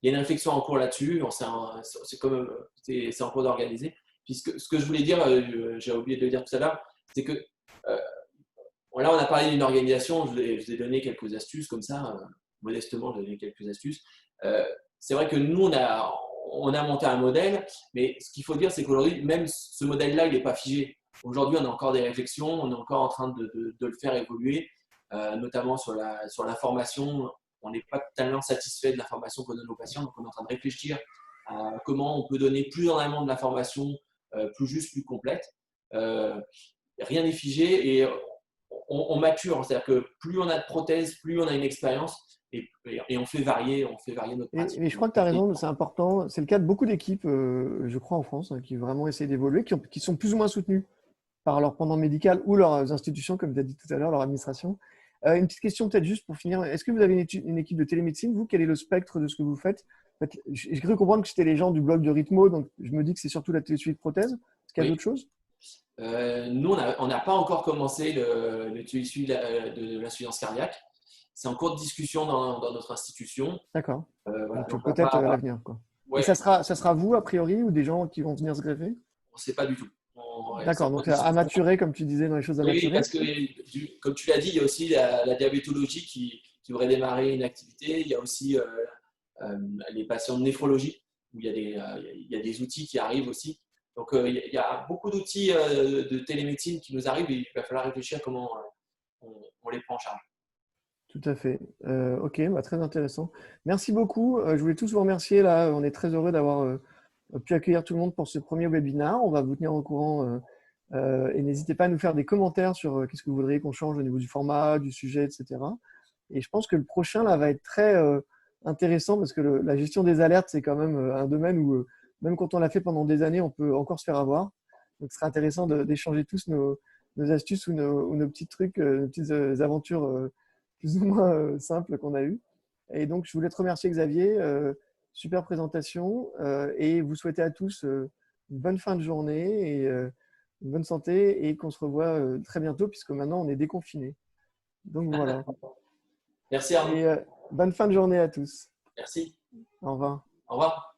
y a une réflexion en cours là-dessus. C'est comme c'est en cours d'organiser. Puis ce que je voulais dire, j'ai oublié de le dire tout à l'heure, c'est que là on a parlé d'une organisation. Je vous ai donné quelques astuces comme ça, modestement, je vous ai donné quelques astuces. C'est vrai que nous on a monté un modèle, mais ce qu'il faut dire, c'est qu'aujourd'hui, même ce modèle-là, il n'est pas figé. Aujourd'hui, on a encore des réflexions, on est encore en train de le faire évoluer, notamment sur l'information. On n'est pas totalement satisfait de l'information qu'on donne aux patients, donc on est en train de réfléchir à comment on peut donner plus en amont de l'information, plus juste, plus complète. Rien n'est figé et on mature, c'est-à-dire que plus on a de prothèses, plus on a une expérience et on fait varier notre pratique. Et je crois que tu as raison, c'est important. C'est le cas de beaucoup d'équipes, je crois, en France, hein, qui vraiment essaient d'évoluer, qui sont plus ou moins soutenues par leur pendant médical ou leurs institutions, comme tu as dit tout à l'heure, leur administration. Une petite question peut-être juste pour finir. Est-ce que vous avez une équipe de télémédecine? Vous, quel est le spectre de ce que vous faites? En fait, j'ai cru comprendre que c'était les gens du blog de Ritmo, donc je me dis que c'est surtout la télésuite de prothèse. Est-ce qu'il y a Oui. d'autres choses? Nous, on n'a pas encore commencé le suivi de l'insuffisance cardiaque. C'est en cours de discussion dans notre institution. D'accord. Voilà, Donc donc peut-être à l'avenir, quoi. Et ouais, ça sera vous, a priori, ou des gens qui vont venir se greffer? on ne sait pas du tout. C'est en D'accord, cours donc de à discussion. maturer, comme tu disais, dans les choses à Oui, maturer. parce que, comme tu l'as dit, il y a aussi la diabétologie qui devrait démarrer une activité. Il y a aussi les patients de néphrologie, où il y a des outils qui arrivent aussi. Donc, il y a beaucoup d'outils de télémédecine qui nous arrivent et il va falloir réfléchir à comment on les prend en charge. Tout à fait. Ok, bah, très intéressant. Merci beaucoup. Je voulais tous vous remercier. Là, on est très heureux d'avoir pu accueillir tout le monde pour ce premier webinaire. On va vous tenir au courant et n'hésitez pas à nous faire des commentaires sur qu'est-ce que vous voudriez qu'on change au niveau du format, du sujet, etc. Et je pense que le prochain là va être très intéressant parce que la gestion des alertes, c'est quand même un domaine où même quand on l'a fait pendant des années, on peut encore se faire avoir. Donc, ce sera intéressant d'échanger tous nos astuces ou nos petits trucs, nos petites aventures plus ou moins simples qu'on a eues. Et donc, je voulais te remercier, Xavier. Super présentation. Et vous souhaiter à tous une bonne fin de journée et une bonne santé et qu'on se revoit très bientôt puisque maintenant, on est déconfinés. Donc, voilà. Merci Arnaud. Et bonne fin de journée à tous. Merci. Au revoir. Au revoir.